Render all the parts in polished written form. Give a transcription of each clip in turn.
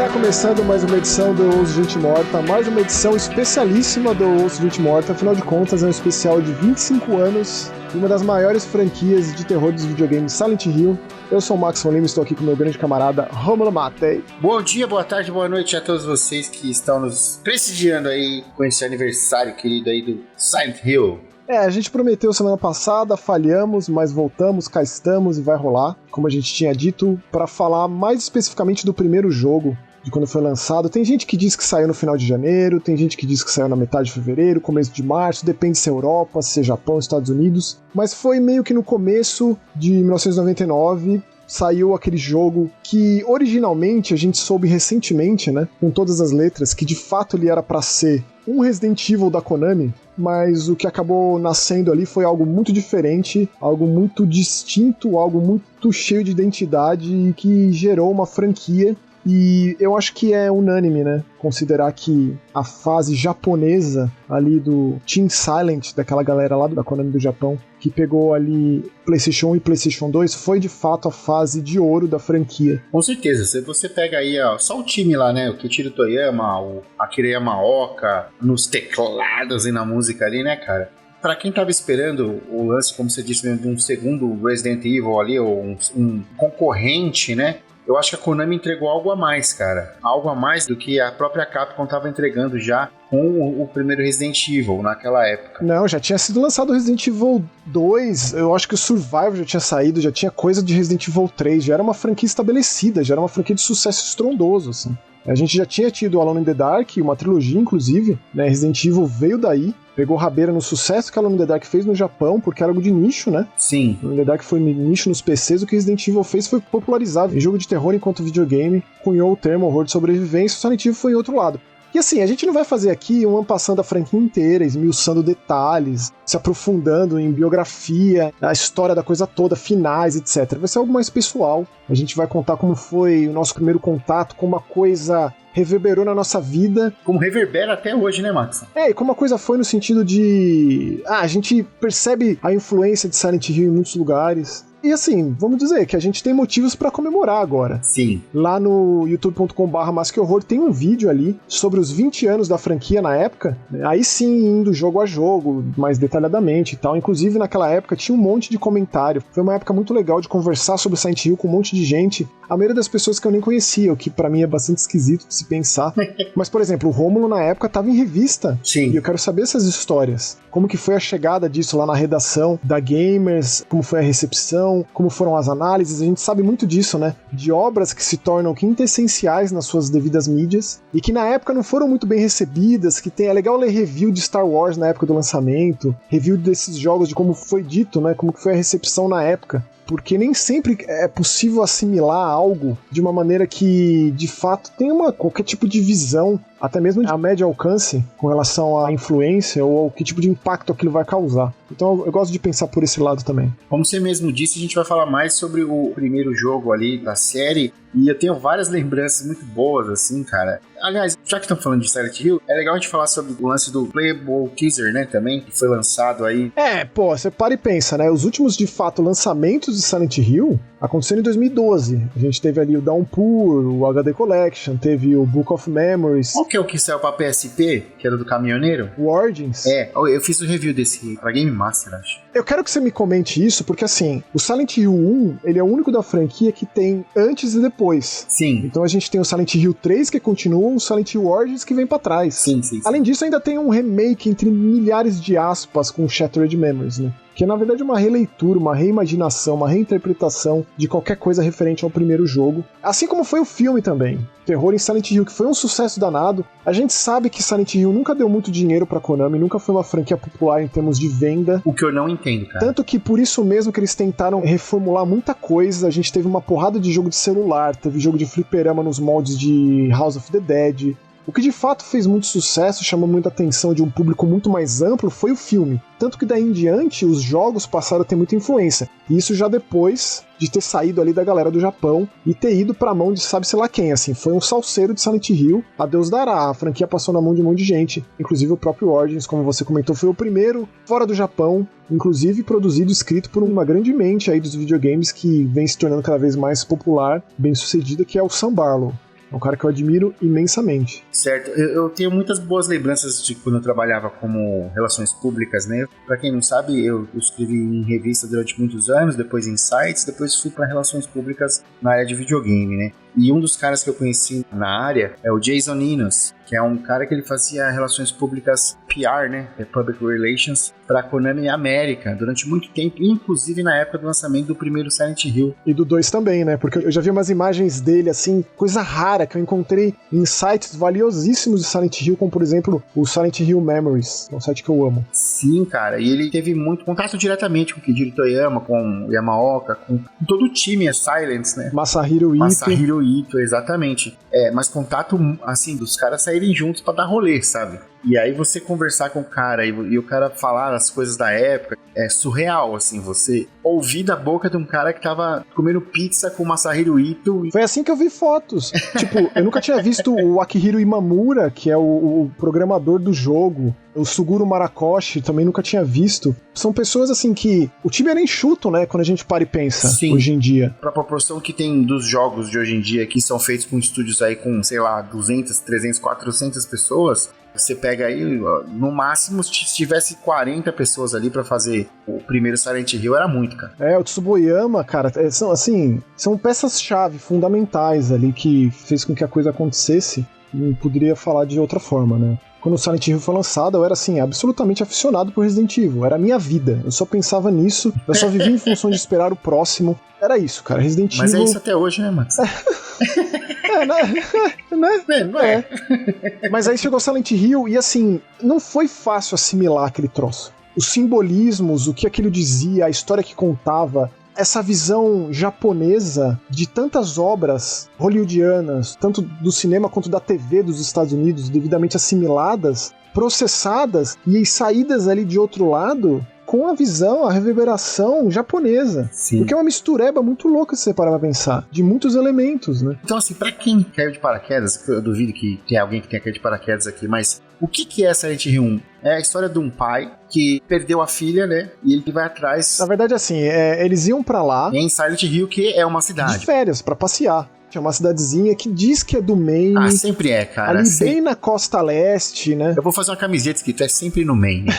Está começando mais uma edição do Ouço Gente Morta, mais uma edição especialíssima do Ouço Gente Morta, afinal de contas é um especial de 25 anos de uma das maiores franquias de terror dos videogames, Silent Hill. Eu sou o Max von Lima e estou aqui com meu grande camarada Rômulo Matei. Bom dia, boa tarde, boa noite a todos vocês que estão nos prestigiando aí com esse aniversário querido aí do Silent Hill. A gente prometeu semana passada, falhamos, mas voltamos, cá estamos e vai rolar, como a gente tinha dito, para falar mais especificamente do primeiro jogo, de quando foi lançado. Tem gente que diz que saiu no final de janeiro, tem gente que diz que saiu na metade de fevereiro, começo de março, depende se é Europa, se é Japão, Estados Unidos, mas foi meio que no começo de 1999, saiu aquele jogo que originalmente a gente soube recentemente, né, com todas as letras, que de fato ele era para ser um Resident Evil da Konami, mas o que acabou nascendo ali foi algo muito diferente, algo muito distinto, algo muito cheio de identidade e que gerou uma franquia. E eu acho que é unânime, né? Considerar que a fase japonesa ali do Team Silent, daquela galera lá da Konami do Japão, que pegou ali PlayStation 1 e PlayStation 2, foi de fato a fase de ouro da franquia. Com certeza, se você pega aí só o time lá, né? O Kichiro Toyama, o Akira Yamaoka, nos teclados e na música ali, né, cara? Pra quem tava esperando o lance, como você disse, de um segundo Resident Evil ali, ou um concorrente, né? Eu acho que a Konami entregou algo a mais, cara. Algo a mais do que a própria Capcom estava entregando já com o primeiro Resident Evil naquela época. Não, já tinha sido lançado o Resident Evil 2, eu acho que o Survival já tinha saído, já tinha coisa de Resident Evil 3, já era uma franquia estabelecida, já era uma franquia de sucesso estrondoso, assim. A gente já tinha tido Alone in the Dark, uma trilogia, inclusive, né? Resident Evil veio daí, pegou rabeira no sucesso que Alone in the Dark fez no Japão, porque era algo de nicho, né? Sim. Alone in the Dark foi nicho nos PCs, o que Resident Evil fez foi popularizar em jogo de terror enquanto videogame, cunhou o termo horror de sobrevivência, o Silent Hill foi em outro lado. E assim, a gente não vai fazer aqui um passando a franquia inteira, esmiuçando detalhes, se aprofundando em biografia, a história da coisa toda, finais, etc. Vai ser algo mais pessoal. A gente vai contar como foi o nosso primeiro contato, como uma coisa reverberou na nossa vida. Como reverbera até hoje, né, Max? E como a coisa foi no sentido de... a gente percebe a influência de Silent Hill em muitos lugares. E assim, vamos dizer que a gente tem motivos pra comemorar agora. Sim. Lá no youtube.com/masquehorror tem um vídeo ali sobre os 20 anos da franquia na época. Aí sim, indo jogo a jogo, mais detalhadamente e tal. Inclusive, naquela época tinha um monte de comentário. Foi uma época muito legal de conversar sobre Silent Hill com um monte de gente. A maioria das pessoas que eu nem conhecia, o que pra mim é bastante esquisito de se pensar. Mas, por exemplo, o Rômulo na época tava em revista. Sim. E eu quero saber essas histórias. Como que foi a chegada disso lá na redação da Gamers, como foi a recepção, como foram as análises, a gente sabe muito disso, né? De obras que se tornam quintessenciais nas suas devidas mídias e que na época não foram muito bem recebidas, que é legal ler review de Star Wars na época do lançamento, review desses jogos, de como foi dito, né? Como que foi a recepção na época. Porque nem sempre é possível assimilar algo de uma maneira que, de fato, tenha qualquer tipo de visão, até mesmo a médio alcance, com relação à influência ou ao que tipo de impacto aquilo vai causar. Então eu gosto de pensar por esse lado também. Como você mesmo disse, a gente vai falar mais sobre o primeiro jogo ali da série, e eu tenho várias lembranças muito boas, assim, cara. Aliás, já que estamos falando de Silent Hill, é legal a gente falar sobre o lance do Playable Teaser, né, também, que foi lançado aí. Você para e pensa, né, os últimos, de fato, lançamentos de Silent Hill aconteceram em 2012. A gente teve ali o Downpour, o HD Collection, teve o Book of Memories. Qual que é o que saiu pra PSP, que era do caminhoneiro? O Origins. Eu fiz o review desse pra Game Master, acho. Eu quero que você me comente isso, porque assim, o Silent Hill 1, ele é o único da franquia que tem antes e depois. Sim. Então a gente tem o Silent Hill 3 que continua, o Silent Hill Origins que vem pra trás. Sim. Além disso, ainda tem um remake entre milhares de aspas com Shattered Memories, né? Que é na verdade uma releitura, uma reimaginação, uma reinterpretação de qualquer coisa referente ao primeiro jogo. Assim como foi o filme também. Terror em Silent Hill, que foi um sucesso danado. A gente sabe que Silent Hill nunca deu muito dinheiro pra Konami, nunca foi uma franquia popular em termos de venda. O que eu não entendo, cara. Tanto que por isso mesmo que eles tentaram reformular muita coisa. A gente teve uma porrada de jogo de celular, teve jogo de fliperama nos moldes de House of the Dead. O que de fato fez muito sucesso, chamou muita atenção de um público muito mais amplo, foi o filme. Tanto que daí em diante os jogos passaram a ter muita influência. E isso já depois de ter saído ali da galera do Japão e ter ido pra mão de sabe-se lá quem, assim. Foi um salseiro de Silent Hill, a Deus dará. A franquia passou na mão de um monte de gente. Inclusive o próprio Origins, como você comentou, foi o primeiro fora do Japão, inclusive produzido e escrito por uma grande mente aí dos videogames que vem se tornando cada vez mais popular, bem sucedida, que é o Sam Barlow. É um cara que eu admiro imensamente. Certo, eu tenho muitas boas lembranças de quando eu trabalhava como relações públicas, né? Pra quem não sabe, eu escrevi em revista durante muitos anos, depois em sites, depois fui para relações públicas na área de videogame, né? E um dos caras que eu conheci na área é o Jason Enos, que é um cara que ele fazia relações públicas PR, né? Public Relations, pra Konami América durante muito tempo, inclusive na época do lançamento do primeiro Silent Hill. E do 2 também, né? Porque eu já vi umas imagens dele, assim, coisa rara que eu encontrei em sites valiosíssimos de Silent Hill, como por exemplo o Silent Hill Memories, um site que eu amo. Sim, cara, e ele teve muito contato diretamente com o Kejiro Toyama, com o Yamaoka, com todo o time, a Silence, né? Masahiro Ito, exatamente. Mas contato, assim, dos caras saírem juntos pra dar rolê, sabe? E aí você conversar com o cara e o cara falar as coisas da época, é surreal, assim, você ouvir da boca de um cara que tava comendo pizza com o Masahiro Ito. Foi assim que eu vi fotos. Tipo, eu nunca tinha visto o Akihiro Imamura, que é o programador do jogo. O Suguru Marakoshi também nunca tinha visto. São pessoas, assim, que... O time era enxuto, né? Quando a gente para e pensa, sim, hoje em dia. Pra proporção que tem dos jogos de hoje em dia, que são feitos com estúdios aí com, sei lá, 200, 300, 400 pessoas... Você pega aí, no máximo, se tivesse 40 pessoas ali pra fazer o primeiro Silent Hill, era muito, cara. O Tsuboyama, cara, são peças-chave fundamentais ali que fez com que a coisa acontecesse. Não poderia falar de outra forma, né? Quando o Silent Hill foi lançado, eu era, assim, absolutamente aficionado por Resident Evil. Era a minha vida. Eu só pensava nisso. Eu só vivia em função de esperar o próximo. Era isso, cara. Resident Evil... Mas é isso até hoje, né, Max? Não é. Mas aí chegou Silent Hill e, assim, não foi fácil assimilar aquele troço. Os simbolismos, o que aquilo dizia, a história que contava... Essa visão japonesa de tantas obras hollywoodianas, tanto do cinema quanto da TV dos Estados Unidos, devidamente assimiladas, processadas e saídas ali de outro lado com a visão, a reverberação japonesa. Sim. Porque é uma mistureba muito louca, se você parar pra pensar, de muitos elementos, né? Então, assim, pra quem caiu de paraquedas, eu duvido que tenha alguém que tenha caído de paraquedas aqui, mas o que é Silent Hill 1? É a história de um pai que perdeu a filha, né? E ele vai atrás... Na verdade, assim, eles iam pra lá... Em Silent Hill, que é uma cidade. De férias, pra passear. É uma cidadezinha que diz que é do Maine. Ah, sempre é, cara. Ali bem na costa leste, né? Eu vou fazer uma camiseta escrito, é sempre no Maine.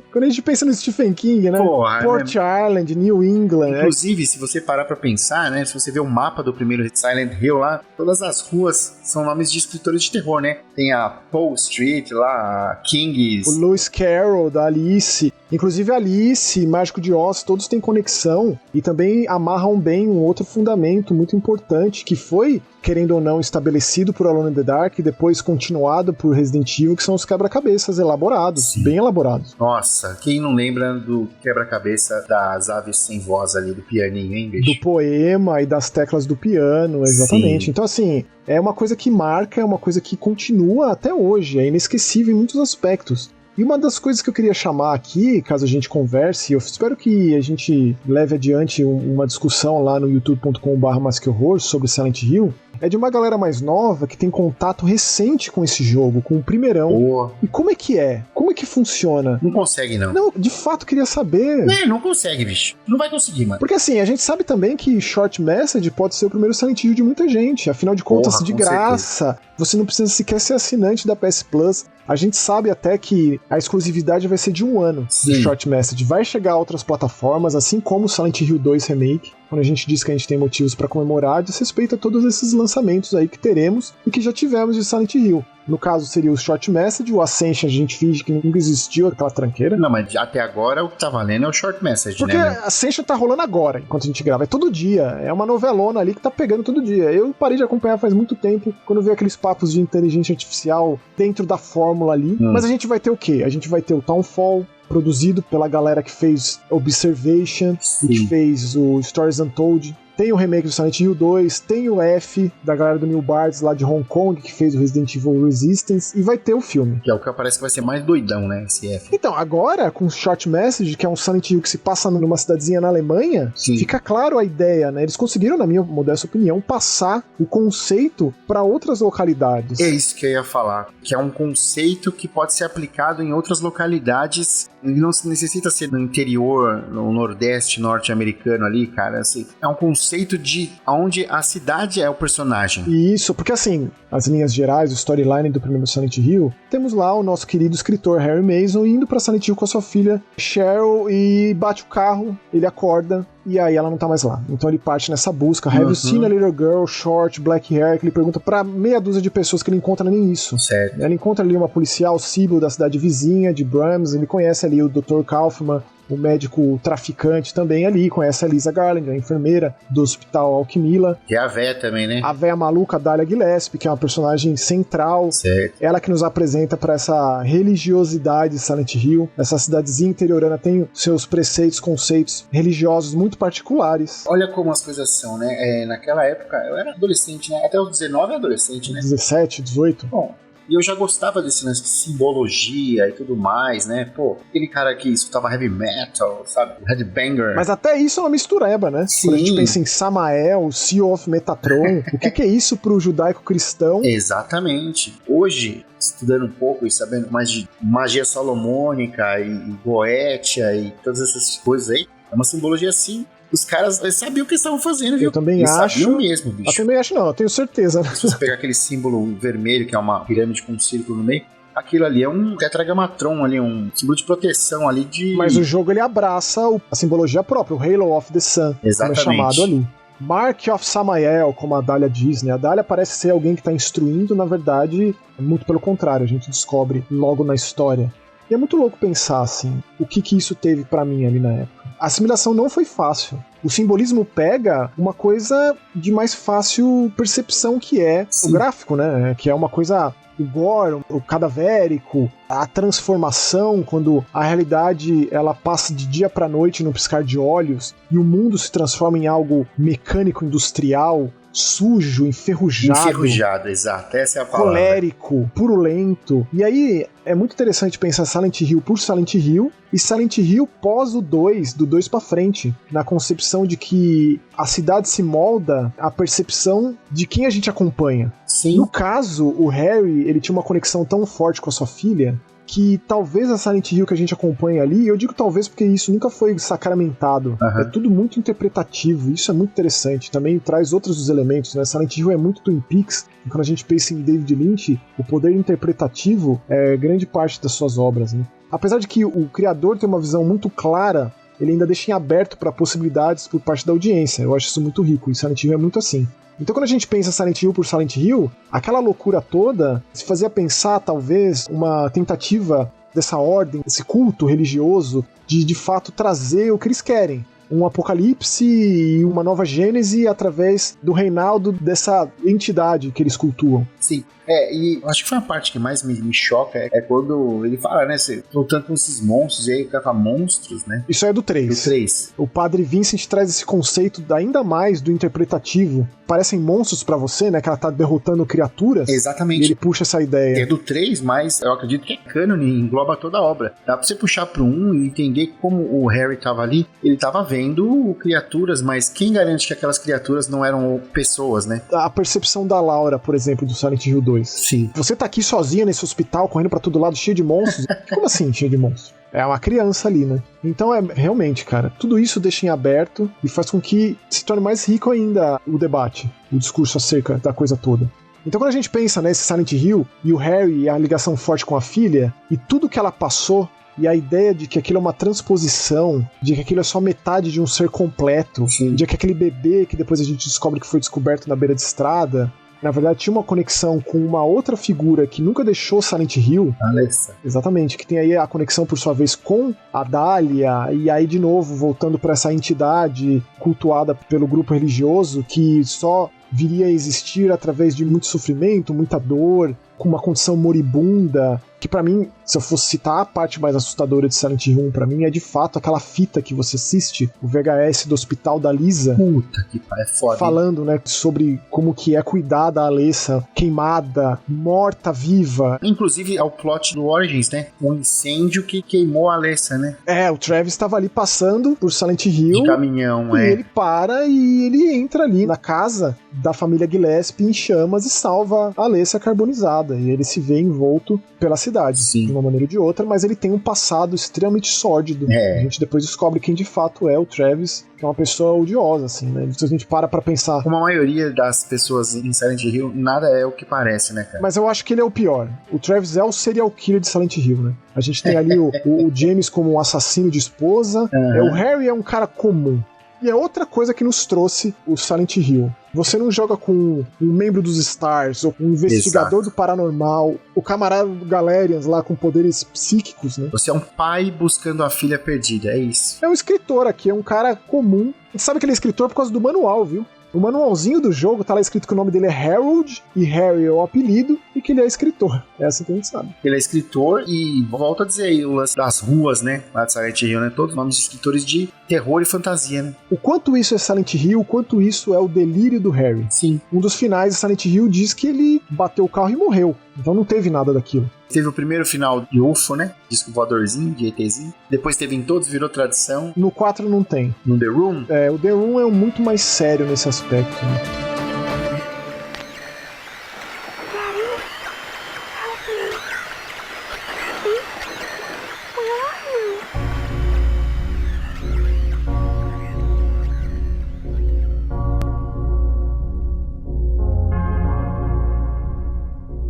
Quando a gente pensa no Stephen King, né? Porra, Port Island, New England. Inclusive, se você parar pra pensar, né? Se você ver o mapa do primeiro Silent Hill lá, todas as ruas são nomes de escritores de terror, né? Tem a Paul Street lá, a Kings. O Lewis Carroll, da Alice. Inclusive Alice, Mágico de Oz, todos têm conexão e também amarram bem um outro fundamento muito importante que foi, querendo ou não, estabelecido por Alone in the Dark e depois continuado por Resident Evil, que são os quebra-cabeças elaborados, bem elaborados. Nossa, quem não lembra do quebra-cabeça das aves sem voz ali, do pianinho, hein, bicho? Do poema e das teclas do piano, exatamente. Sim. Então, assim, é uma coisa que marca, é uma coisa que continua até hoje, é inesquecível em muitos aspectos. E uma das coisas que eu queria chamar aqui, caso a gente converse, eu espero que a gente leve adiante uma discussão lá no youtube.com/masquehorror sobre Silent Hill, é de uma galera mais nova que tem contato recente com esse jogo, com o primeirão. Boa. E como é que é? Como é que funciona? Não consegue, não. Não, de fato, queria saber. Não consegue, bicho. Não vai conseguir, mano. Porque assim, a gente sabe também que Short Message pode ser o primeiro Silent Hill de muita gente. Afinal de contas, de graça. Certeza. Você não precisa sequer ser assinante da PS Plus. A gente sabe até que a exclusividade vai ser de 1 ano de Short Message. Vai chegar a outras plataformas, assim como o Silent Hill 2 Remake. Quando a gente diz que a gente tem motivos para comemorar, diz respeito a todos esses lançamentos aí que teremos e que já tivemos de Silent Hill. No caso seria o Short Message, o Ascension a gente finge que nunca existiu aquela tranqueira. Não, mas até agora o que tá valendo é o Short Message, porque né? Porque Ascension tá rolando agora, enquanto a gente grava. É todo dia, é uma novelona ali que tá pegando todo dia. Eu parei de acompanhar faz muito tempo, quando veio aqueles papos de inteligência artificial dentro da fórmula ali. Mas a gente vai ter o quê? A gente vai ter o Townfall, produzido pela galera que fez Observation e que fez o Stories Untold. Tem o remake do Silent Hill 2, tem o F, da galera do New Bards lá de Hong Kong, que fez o Resident Evil Resistance, e vai ter o filme. Que é o que parece que vai ser mais doidão, né, esse F. Então, agora, com o Short Message, que é um Silent Hill que se passa numa cidadezinha na Alemanha, fica claro a ideia, né? Eles conseguiram, na minha modesta opinião, passar o conceito para outras localidades. É isso que eu ia falar, que é um conceito que pode ser aplicado em outras localidades Não necessita ser no interior, no nordeste norte-americano ali, cara. Assim, é um conceito de onde a cidade é o personagem. Isso, porque assim, as linhas gerais, o storyline do primeiro Silent Hill, temos lá o nosso querido escritor Harry Mason indo pra Silent Hill com a sua filha Cheryl e bate o carro, ele acorda e aí ela não tá mais lá. Então ele parte nessa busca. Have you seen a little girl, short, black hair? Que ele pergunta pra meia dúzia de pessoas que ele encontra nem isso. Certo. Ele encontra ali uma policial, Sybil, da cidade vizinha, de Brahms, ele conhece ali o Dr. Kaufman, o médico traficante também ali, conhece a Lisa Garland, a enfermeira do Hospital Alquimila. Que é a véia também, né? A véia maluca, Dahlia Gillespie, que é uma personagem central. Certo. Ela que nos apresenta para essa religiosidade de Silent Hill. Essa cidadezinha interiorana tem seus preceitos, conceitos religiosos muito particulares. Olha como as coisas são, né? Naquela época, eu era adolescente, né? Até os 19 adolescente, né? 17, 18. Bom, e eu já gostava desse lance de simbologia e tudo mais, né? Pô, aquele cara que escutava heavy metal, sabe? Headbanger. Mas até isso é uma mistureba, né? Sim. Quando a gente pensa em Samael, Seal of Metatron, o que é isso pro judaico-cristão? Exatamente. Hoje, estudando um pouco e sabendo mais de magia salomônica e Goetia e todas essas coisas aí, é uma simbologia assim. Os caras sabiam o que estavam fazendo, viu? Eu também eles acho. Sabiam mesmo, bicho. Eu também acho, não, eu tenho certeza. Se você pegar aquele símbolo vermelho, que é uma pirâmide com um círculo no meio, aquilo ali é um tetragamatron ali, um símbolo de proteção ali de... Mas o jogo ele abraça a simbologia própria, o Halo of the Sun, Exatamente. como é chamado ali. Mark of Samael, como a Dahlia diz, né? A Dahlia parece ser alguém que está instruindo, na verdade, muito pelo contrário, a gente descobre logo na história. E é muito louco pensar, assim, o que isso teve pra mim ali na época. A assimilação não foi fácil. O simbolismo pega uma coisa de mais fácil percepção que é Sim. o gráfico, né? Que é uma coisa... O gore, o cadavérico, a transformação, quando a realidade ela passa de dia pra noite no piscar de olhos e o mundo se transforma em algo mecânico, industrial, sujo, enferrujado, exato, essa é a palavra. Colérico, purulento. E aí é muito interessante pensar Silent Hill por Silent Hill e Silent Hill pós o 2, do 2 pra frente, na concepção de que a cidade se molda à percepção de quem a gente acompanha. Sim. No caso, o Harry, ele tinha uma conexão tão forte com a sua filha que talvez a Silent Hill que a gente acompanha ali, eu digo talvez porque isso nunca foi sacramentado, é tudo muito interpretativo, isso é muito interessante, também traz outros dos elementos, né? Silent Hill é muito Twin Peaks, e quando a gente pensa em David Lynch, o poder interpretativo é grande parte das suas obras, né? Apesar de que o criador tem uma visão muito clara, ele ainda deixa em aberto para possibilidades por parte da audiência, eu acho isso muito rico, e Silent Hill é muito assim. Então quando a gente pensa Silent Hill por Silent Hill, aquela loucura toda se fazia pensar talvez uma tentativa dessa ordem, desse culto religioso, de fato trazer o que eles querem. Um apocalipse e uma nova gênese através do reinado dessa entidade que eles cultuam. Sim, e acho que foi a parte que mais me choca, é quando ele fala, né, lutando com esses monstros, e aí o cara fala monstros, né? Isso é do 3. Do 3. O Padre Vincent traz esse conceito ainda mais do interpretativo. Parecem monstros pra você, né, que ela tá derrotando criaturas. Exatamente. E ele puxa essa ideia. É do 3, mas eu acredito que é cânone, engloba toda a obra. Dá pra você puxar pro 1 e entender como o Harry tava ali, ele tava vendo criaturas, mas quem garante que aquelas criaturas não eram pessoas, né? A percepção da Laura, por exemplo, do Silent Hill 2. Sim. Você tá aqui sozinha nesse hospital, correndo pra todo lado, cheio de monstros. Como assim, cheio de monstros? É uma criança ali, né? Então, realmente, cara, tudo isso deixa em aberto e faz com que se torne mais rico ainda o debate, o discurso acerca da coisa toda. Então, quando a gente pensa nesse Silent Hill e o Harry e a ligação forte com a filha e tudo que ela passou, e a ideia de que aquilo é uma transposição, de que aquilo é só metade de um ser completo, Sim. de que aquele bebê que depois a gente descobre que foi descoberto na beira de estrada, na verdade tinha uma conexão com uma outra figura que nunca deixou Silent Hill. Alessa. Exatamente, que tem aí a conexão por sua vez com a Dahlia, e aí de novo voltando para essa entidade cultuada pelo grupo religioso que só viria a existir através de muito sofrimento, muita dor, com uma condição moribunda, que pra mim, se eu fosse citar a parte mais assustadora de Silent Hill 1, pra mim é de fato aquela fita que você assiste, o VHS do hospital da Lisa. Puta que pariu, é foda. Falando, né, sobre como que é cuidar da Alessa queimada, morta, viva. Inclusive é o plot do Origins, né? Um incêndio que queimou a Alessa, né? O Travis estava ali passando por Silent Hill. De caminhão, e ele para e ele entra ali na casa da família Gillespie em chamas e salva a Alessa carbonizada. E ele se vê envolto pela cidade. cidade, Sim. de uma maneira ou de outra, mas ele tem um passado extremamente sórdido. A gente depois descobre quem de fato é o Travis, que é uma pessoa odiosa, assim, né? Se a gente para pra pensar... Como a maioria das pessoas em Silent Hill, nada é o que parece, né, cara? Mas eu acho que ele é o pior. O Travis é o serial killer de Silent Hill, né? A gente tem ali o James como um assassino de esposa, o Harry é um cara comum. E é outra coisa que nos trouxe o Silent Hill. Você não joga com um membro dos Stars, ou um investigador do paranormal, o camarada do Galerians lá com poderes psíquicos, né? Você é um pai buscando a filha perdida, é isso. É um escritor aqui, é um cara comum. A gente sabe que ele é escritor por causa do manual, viu? O manualzinho do jogo tá lá escrito que o nome dele é Harold, e Harry é o apelido, e que ele é escritor. É assim que a gente sabe. Ele é escritor e, volto a dizer aí, o lance das ruas, né, lá de Silent Hill, né, todos nomes de escritores de terror e fantasia, né. O quanto isso é Silent Hill, o quanto isso é o delírio do Harry. Sim. Um dos finais de Silent Hill diz que ele bateu o carro e morreu. Então não teve nada daquilo. Teve o primeiro final de UFO, né? Disco voadorzinho, de ETzinho. Depois teve em todos, virou tradição. No 4 não tem. No The Room? O The Room é muito mais sério nesse aspecto, né?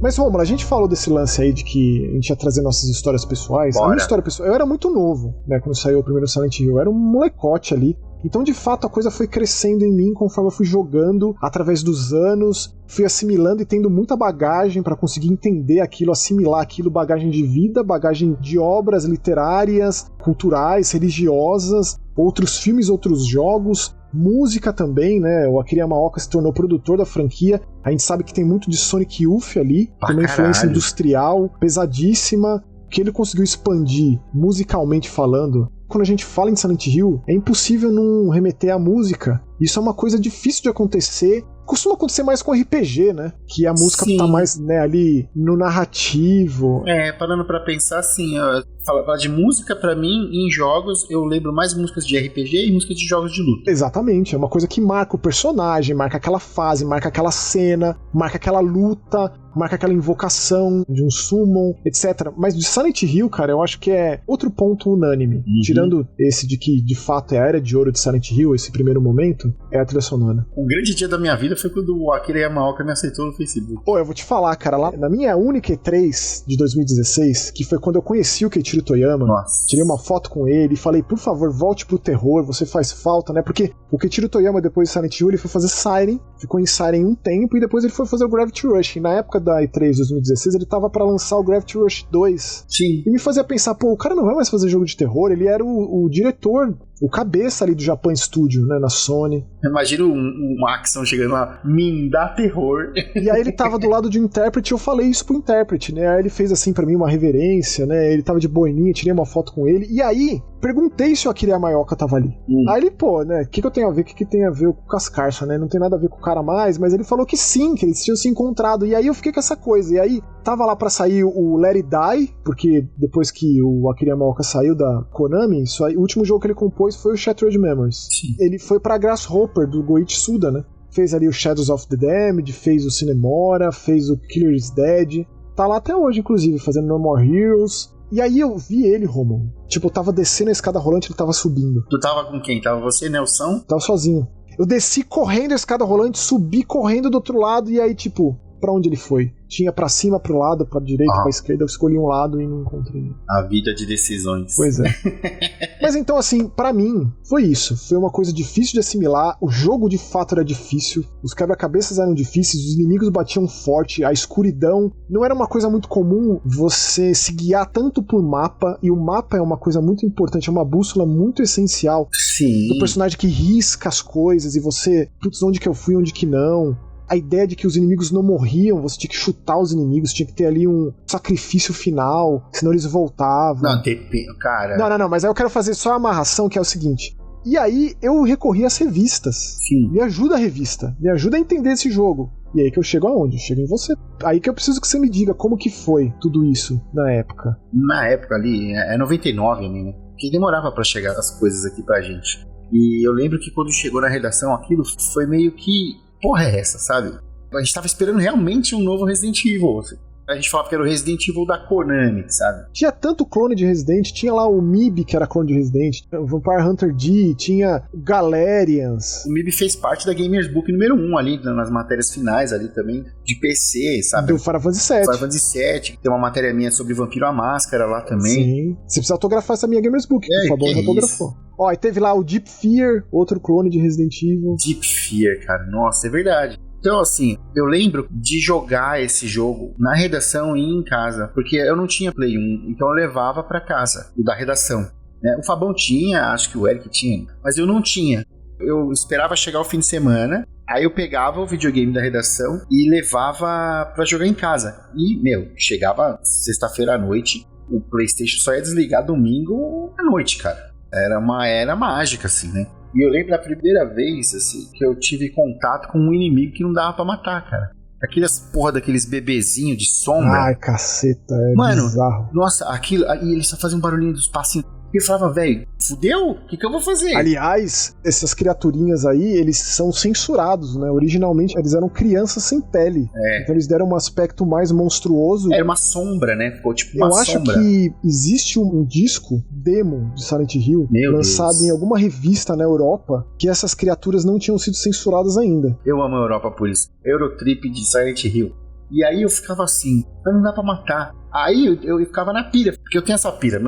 Mas, Romulo, a gente falou desse lance aí de que a gente ia trazer nossas histórias pessoais. Bora. A minha história pessoal, eu era muito novo, né, quando saiu o primeiro Silent Hill. Eu era um molecote ali. Então, de fato, a coisa foi crescendo em mim conforme eu fui jogando através dos anos, fui assimilando e tendo muita bagagem para conseguir entender aquilo, assimilar aquilo, bagagem de vida, bagagem de obras literárias, culturais, religiosas, outros filmes, outros jogos, música também, né? O Akira Yamaoka se tornou produtor da franquia. A gente sabe que tem muito de Sonic Youth ali, tem uma influência industrial pesadíssima, que ele conseguiu expandir musicalmente falando. Quando a gente fala em Silent Hill, é impossível não remeter à música. Isso é uma coisa difícil de acontecer. Costuma acontecer mais com RPG, né? Que a música tá mais, né, ali no narrativo. Parando pra pensar assim, falar de música, pra mim, em jogos, eu lembro mais músicas de RPG e músicas de jogos de luta. Exatamente, é uma coisa que marca o personagem, marca aquela fase, marca aquela cena, marca aquela luta, marca aquela invocação de um summon, etc. Mas de Silent Hill, cara, eu acho que é outro ponto unânime. Tirando esse de que, de fato, é a era de ouro de Silent Hill, esse primeiro momento, é a trilha sonora. O grande dia da minha vida foi quando o Akira Yamaoka me aceitou no Facebook. Pô, eu vou te falar, cara, lá na minha única E3 de 2016, que foi quando eu conheci o Keiichiro Toyama, tirei uma foto com ele e falei, por favor, volte pro terror, você faz falta, né? Porque o Keiichiro Toyama, depois de Silent Hill, ele foi fazer Siren, ficou em Siren um tempo, e depois ele foi fazer o Gravity Rush. E na época da E3 de 2016, ele tava pra lançar o Gravity Rush 2. Sim. E me fazia pensar, pô, o cara não vai mais fazer jogo de terror, ele era o diretor, o cabeça ali do Japan Studio, né, na Sony. Imagina um Axon chegando lá, me dá terror. E aí ele tava do lado de um intérprete, eu falei isso pro intérprete, né, aí ele fez assim pra mim uma reverência, né, ele tava de boininha, tirei uma foto com ele, e aí perguntei se o Akira Yamaoka tava ali. Aí ele, pô, né, o que eu tenho a ver, o que tem a ver com o Cascarça, né, não tem nada a ver com o cara mais, mas ele falou que sim, que eles tinham se encontrado, e aí eu fiquei com essa coisa, e aí tava lá pra sair o Let It Die, porque depois que o Akira Yamaoka saiu da Konami, o último jogo que ele compôs foi o Shattered Memories. Sim. Ele foi pra Grasshopper, do Goichi Suda, né, fez ali o Shadows of the Damned, fez o Cinemora, fez o Killer is Dead, tá lá até hoje, inclusive, fazendo No More Heroes. E aí eu vi ele, Romulo. Tipo, eu tava descendo a escada rolante, ele tava subindo. Tu tava com quem? Tava você, Nelson? Tava sozinho. Eu desci correndo a escada rolante, subi correndo do outro lado, e aí, tipo, pra onde ele foi? Tinha pra cima, pro lado, pra direita, pra esquerda, eu escolhi um lado e não encontrei. A vida de decisões. Pois é. Mas então, assim, pra mim, foi isso. Foi uma coisa difícil de assimilar, o jogo de fato era difícil, os quebra-cabeças eram difíceis, os inimigos batiam forte, a escuridão. Não era uma coisa muito comum você se guiar tanto por mapa, e o mapa é uma coisa muito importante, é uma bússola muito essencial. Sim. Do personagem que risca as coisas, e você, putz, onde que eu fui, onde que não. A ideia de que os inimigos não morriam, você tinha que chutar os inimigos, tinha que ter ali um sacrifício final, senão eles voltavam. Não, cara... Não, mas aí eu quero fazer só a amarração, que é o seguinte. E aí eu recorri às revistas. Sim. Me ajuda a revista, me ajuda a entender esse jogo. E aí que eu chego aonde? Eu chego em você. Aí que eu preciso que você me diga como que foi tudo isso na época. Na época ali, é 99 ali, né? Que demorava pra chegar as coisas aqui pra gente. E eu lembro que quando chegou na redação aquilo, foi meio que... porra é essa, sabe? A gente tava esperando realmente um novo Resident Evil. A gente falava que era o Resident Evil da Konami, sabe? Tinha tanto clone de Resident, tinha lá o MIB, que era clone de Resident, o Vampire Hunter D, tinha o Galerians. O MIB fez parte da Gamers Book número 1 ali, nas matérias finais ali também, de PC, sabe? Do Final Fantasy VII. Final Fantasy VII, tem uma matéria minha sobre Vampiro à Máscara lá também. Sim. Você precisa autografar essa minha Gamers Book, que o Fabão autografou. Ó, e teve lá o Deep Fear, outro clone de Resident Evil. Deep Fear, cara, nossa, é verdade. Então, assim, eu lembro de jogar esse jogo na redação e em casa, porque eu não tinha Play 1, então eu levava pra casa, o da redação. Né? O Fabão tinha, acho que o Eric tinha, mas eu não tinha. Eu esperava chegar o fim de semana, aí eu pegava o videogame da redação e levava pra jogar em casa. E, chegava sexta-feira à noite, o PlayStation só ia desligar domingo à noite, cara. Era uma era mágica, assim, né? E eu lembro da primeira vez, assim, que eu tive contato com um inimigo que não dava pra matar, cara. Aquelas porra daqueles bebezinhos de sombra. Ai, caceta, Mano, bizarro. Nossa, aquilo... E ele só fazia um barulhinho dos passinhos. E eu falava, velho, fudeu? O que eu vou fazer? Aliás, essas criaturinhas aí, eles são censurados, né? Originalmente, eles eram crianças sem pele. Então eles deram um aspecto mais monstruoso. Era uma sombra, né? Ficou tipo uma sombra. Eu acho que existe um disco demo de Silent Hill, lançado em alguma revista na Europa, que essas criaturas não tinham sido censuradas ainda. Eu amo a Europa por isso. Eurotrip de Silent Hill. E aí eu ficava assim, mas não dá pra matar. Aí eu ficava na pilha, porque eu tenho essa pilha,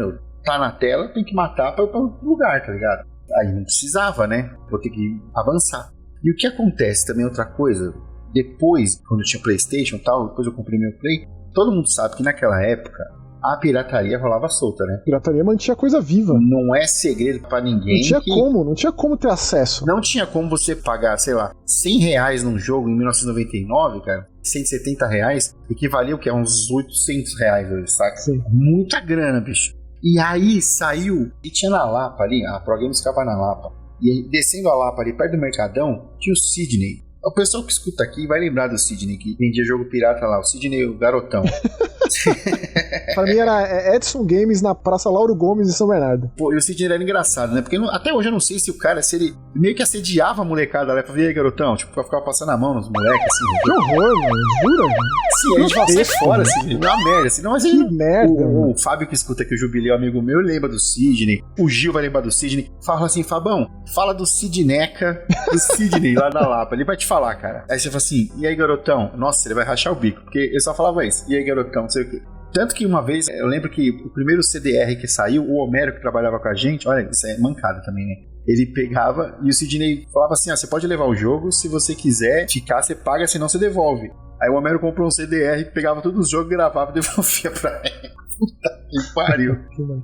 tá na tela, tem que matar pra ir pra outro lugar, tá ligado? Aí não precisava, né? Vou ter que avançar. E o que acontece também, outra coisa, depois, quando eu tinha PlayStation e tal, depois eu comprei meu Play, todo mundo sabe que naquela época a pirataria rolava solta, né? A pirataria mantinha a coisa viva. Não é segredo pra ninguém. Não tinha como ter acesso. Não tinha como você pagar, sei lá, R$100 num jogo em 1999, cara. R$170 equivalia o que? A uns R$800 hoje, saca? Sim. Muita grana, bicho. E aí saiu, e tinha na Lapa ali, a Pro Games ficava na Lapa. E aí, descendo a Lapa ali, perto do Mercadão, tinha o Sidney. O pessoal que escuta aqui vai lembrar do Sidney, que vendia jogo pirata lá, o Sidney, o garotão. Pra mim era Edson Games na Praça Lauro Gomes em São Bernardo. Pô, e o Sidney era engraçado, né? Porque até hoje eu não sei se o cara, se ele meio que assediava a molecada lá, pra ver aí, garotão, tipo, pra ficar passando a mão nos moleques, assim. Que horror, mano, jura? Sim, a gente fala, sai fora, assim, é uma merda, assim. Não, mas que merda, o Fábio que escuta aqui o Jubileu, amigo meu, lembra do Sidney, o Gil vai lembrar do Sidney, fala assim, Fabão, fala do Sidneca, do Sidney lá da Lapa, ele vai te falar, cara. Aí você fala assim, e aí, garotão? Nossa, ele vai rachar o bico, porque ele só falava isso, e aí, garotão, não sei o quê. Tanto que uma vez, eu lembro que o primeiro CDR que saiu, o Homero que trabalhava com a gente, olha, isso é mancada também, né? Ele pegava e o Sidney falava assim, você pode levar o jogo, se você quiser ficar, você paga, senão você devolve. Aí o Homero comprou um CDR, pegava todos os jogos, gravava e devolvia pra ele. Puta que pariu.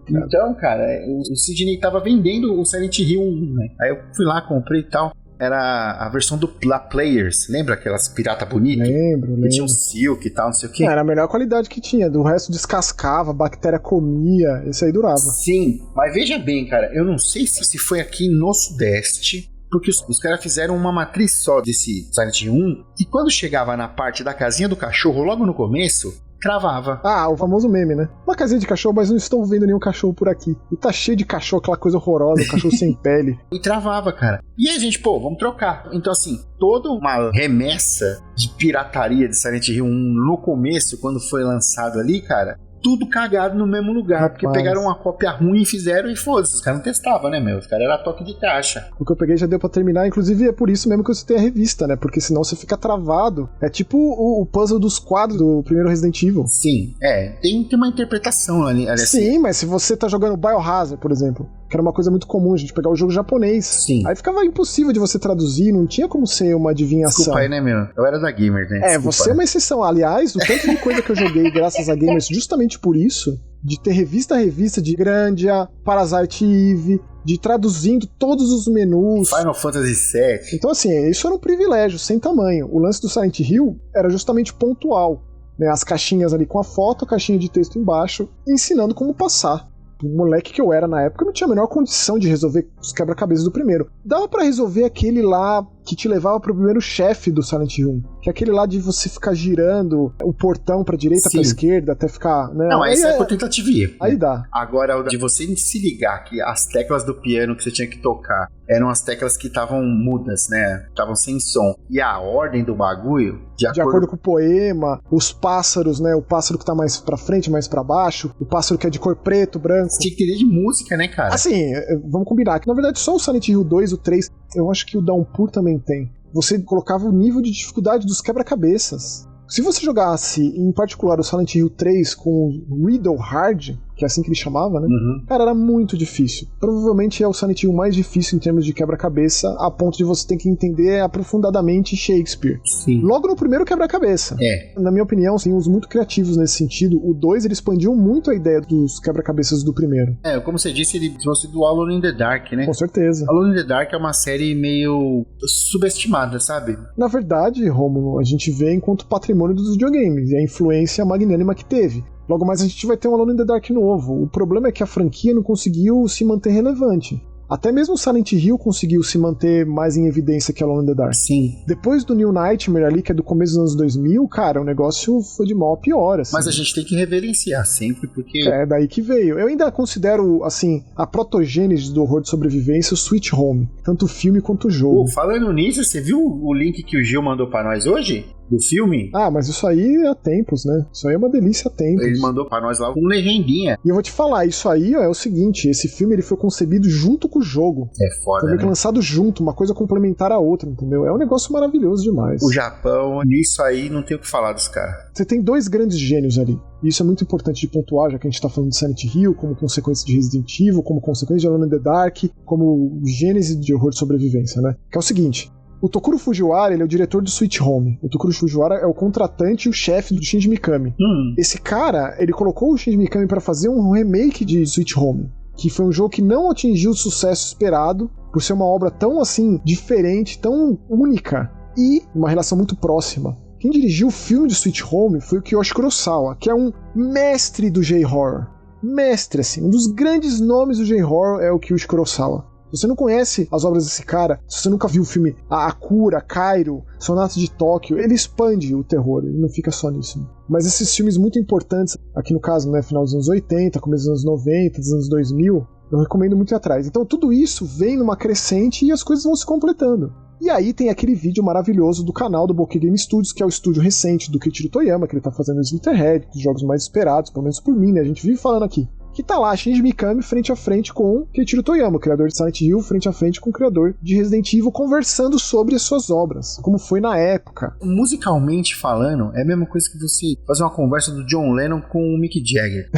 Então, cara, o Sidney tava vendendo o Silent Hill 1, né? Aí eu fui lá, comprei e tal. Era a versão do Players. Lembra aquelas pirata bonita? Lembro. Tinha um Silk e tal, não sei o quê. Era a melhor qualidade que tinha. Do resto descascava, a bactéria comia. Esse aí durava. Sim, mas veja bem, cara. Eu não sei se foi aqui no Sudeste, porque os caras fizeram uma matriz só desse Silent Hill 1, e quando chegava na parte da casinha do cachorro, logo no começo, travava. Ah, o famoso meme, né? Uma casinha de cachorro, mas não estou vendo nenhum cachorro por aqui. E tá cheio de cachorro, aquela coisa horrorosa, cachorro sem pele. E travava, cara. E aí a gente, vamos trocar. Então, assim, toda uma remessa de pirataria de Silent Hill 1 no começo, quando foi lançado ali, cara, tudo cagado no mesmo lugar. Rapaz. Porque pegaram uma cópia ruim e fizeram e foda-se. Os caras não testavam, né, meu? Os caras eram toque de caixa. O que eu peguei já deu pra terminar. Inclusive é por isso mesmo que você tem a revista, né? Porque senão você fica travado. É tipo o puzzle dos quadros do primeiro Resident Evil. Sim, tem uma interpretação ali. Sim, mas se você tá jogando Biohazard, por exemplo, que era uma coisa muito comum, a gente pegar o jogo japonês. Sim. Aí ficava impossível de você traduzir, não tinha como ser uma adivinhação. Desculpa aí, né, meu? Eu era da Gamer, né? Desculpa, você é uma exceção. Aliás, o tanto de coisa que eu joguei graças a Gamers, justamente por isso, de ter revista a revista de Grandia, Parasite Eve, de ir traduzindo todos os menus. Final Fantasy VII. Então, assim, isso era um privilégio, sem tamanho. O lance do Silent Hill era justamente pontual, né? As caixinhas ali com a foto, a caixinha de texto embaixo, ensinando como passar. O moleque que eu era na época não tinha a menor condição de resolver os quebra-cabeças do primeiro. Dava pra resolver aquele lá que te levava pro primeiro chefe do Silent Hill 1. Que é aquele lá de você ficar girando o portão pra direita, pra esquerda, até ficar... Né? Não, esse é por tentativa e erro. Aí dá. Agora, de você se ligar que as teclas do piano que você tinha que tocar eram as teclas que estavam mudas, né? Estavam sem som. E a ordem do bagulho, de acordo com o poema, os pássaros, né? O pássaro que tá mais pra frente, mais pra baixo, o pássaro que é de cor preto, branco. Você tinha que entender de música, né, cara? Assim, vamos combinar que na verdade só o Silent Hill 2, o 3, eu acho que o Downpour também tem. Você colocava o nível de dificuldade dos quebra-cabeças. Se você jogasse, em particular, o Silent Hill 3 com o Riddle Hard, que é assim que ele chamava, né? Cara, era muito difícil. Provavelmente é o Silent Hill mais difícil em termos de quebra-cabeça, a ponto de você ter que entender aprofundadamente Shakespeare. Sim. Logo no primeiro quebra-cabeça. Na minha opinião, tem uns muito criativos nesse sentido. O 2, ele expandiu muito a ideia dos quebra-cabeças do primeiro. Como você disse, ele trouxe do Alone in the Dark, né? Com certeza. Alone in the Dark é uma série meio subestimada, sabe? Na verdade, Rômulo, a gente vê enquanto patrimônio dos videogames e a influência magnânima que teve. Logo mais a gente vai ter um Alone in the Dark novo. O problema é que a franquia não conseguiu se manter relevante. Até mesmo Silent Hill conseguiu se manter mais em evidência que Alone in the Dark. Sim. Depois do New Nightmare ali, que é do começo dos anos 2000, cara, o negócio foi de mal a pior, assim. Mas a gente tem que reverenciar sempre, porque... É daí que veio. Eu ainda considero, assim, a protogênese do horror de sobrevivência o Sweet Home. Tanto o filme quanto o jogo. Falando nisso, você viu o link que o Gil mandou pra nós hoje? Do filme? Ah, mas isso aí há tempos, né? Isso aí é uma delícia há tempos. Ele mandou pra nós lá com legendinha. E eu vou te falar, isso aí ó, é o seguinte, esse filme ele foi concebido junto com o jogo. É foda, foi lançado junto, uma coisa complementar à outra, entendeu? É um negócio maravilhoso demais. O Japão, nisso aí não tem o que falar dos caras. Você tem dois grandes gênios ali. E isso é muito importante de pontuar, já que a gente tá falando de Silent Hill, como consequência de Resident Evil, como consequência de Alone in the Dark, como gênese de horror de sobrevivência, né? Que é o seguinte... O Tokuro Fujiwara, ele é o diretor do Sweet Home. O Tokuro Fujiwara é o contratante e o chefe do Shinji Mikami. Esse cara, ele colocou o Shinji Mikami para fazer um remake de Sweet Home, que foi um jogo que não atingiu o sucesso esperado, por ser uma obra tão, assim, diferente, tão única, e uma relação muito próxima. Quem dirigiu o filme de Sweet Home foi o Kiyoshi Kurosawa, que é um mestre do J-Horror. Mestre, assim, um dos grandes nomes do J-Horror é o Kiyoshi Kurosawa. Se você não conhece as obras desse cara, se você nunca viu o filme Akira, Kairo, Sonatas de Tóquio, ele expande o terror, ele não fica só nisso. Mas esses filmes muito importantes, aqui no caso, né, final dos anos 80, começo dos anos 90, dos anos 2000, eu recomendo muito ir atrás. Então tudo isso vem numa crescente e as coisas vão se completando. E aí tem aquele vídeo maravilhoso do canal do Bokeh Game Studios, que é o estúdio recente do Keiichiro Toyama, que ele tá fazendo o Slitherhead, dos jogos mais esperados, pelo menos por mim, né, a gente vive falando aqui. Que tá lá Shinji Mikami frente a frente com Keiichiro Toyama, o criador de Silent Hill, frente a frente com o criador de Resident Evil, conversando sobre as suas obras, como foi na época. Musicalmente falando, é a mesma coisa que você fazer uma conversa do John Lennon com o Mick Jagger.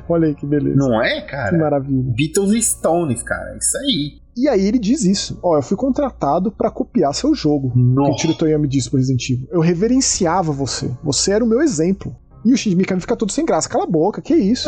Olha aí que beleza. Não é, cara? Que maravilha. Beatles e Stones, cara, isso aí. E aí ele diz isso. Eu fui contratado pra copiar seu jogo. Keiichiro Toyama disse pro Resident Evil. Eu reverenciava você. Você era o meu exemplo. E o Shinji Mikami fica todo sem graça. Cala a boca, que isso?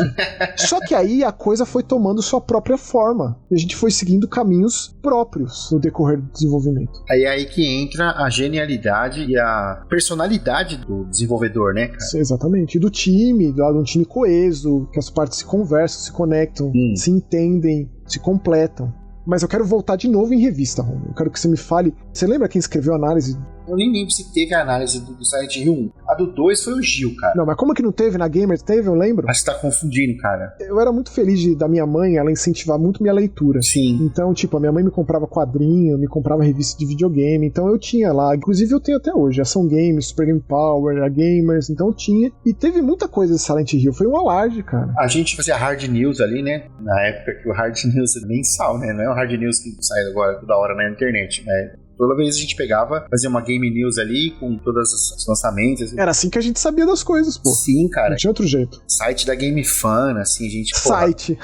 Só que aí a coisa foi tomando sua própria forma. E a gente foi seguindo caminhos próprios no decorrer do desenvolvimento. Aí que entra a genialidade e a personalidade do desenvolvedor, né, cara? Exatamente. E do time, de um time coeso, que as partes se conversam, se conectam, se entendem, se completam. Mas eu quero voltar de novo em revista, Romulo. Eu quero que você me fale... Você lembra quem escreveu a análise? Eu nem lembro se teve a análise do Silent Hill 1. A do 2 foi o Gil, cara. Não, mas como que não teve? Na Gamer teve, eu lembro. Acho que tá confundindo, cara. Eu era muito feliz da minha mãe, ela incentivar muito minha leitura. Sim. Então, tipo, a minha mãe me comprava quadrinho, me comprava revista de videogame, então eu tinha lá. Inclusive eu tenho até hoje. Ação Games, Super Game Power, a Gamers, então eu tinha. E teve muita coisa de Silent Hill. Foi um alarde, cara. A gente fazia Hard News ali, né? Na época que o Hard News é mensal, né? Não é o Hard News que sai agora toda hora na internet, né? Toda vez a gente pegava, fazia uma Game News ali com todos os lançamentos. Era assim que a gente sabia das coisas, pô. Sim, cara. Não tinha outro jeito. Site da Game Fan, assim, a gente... Site.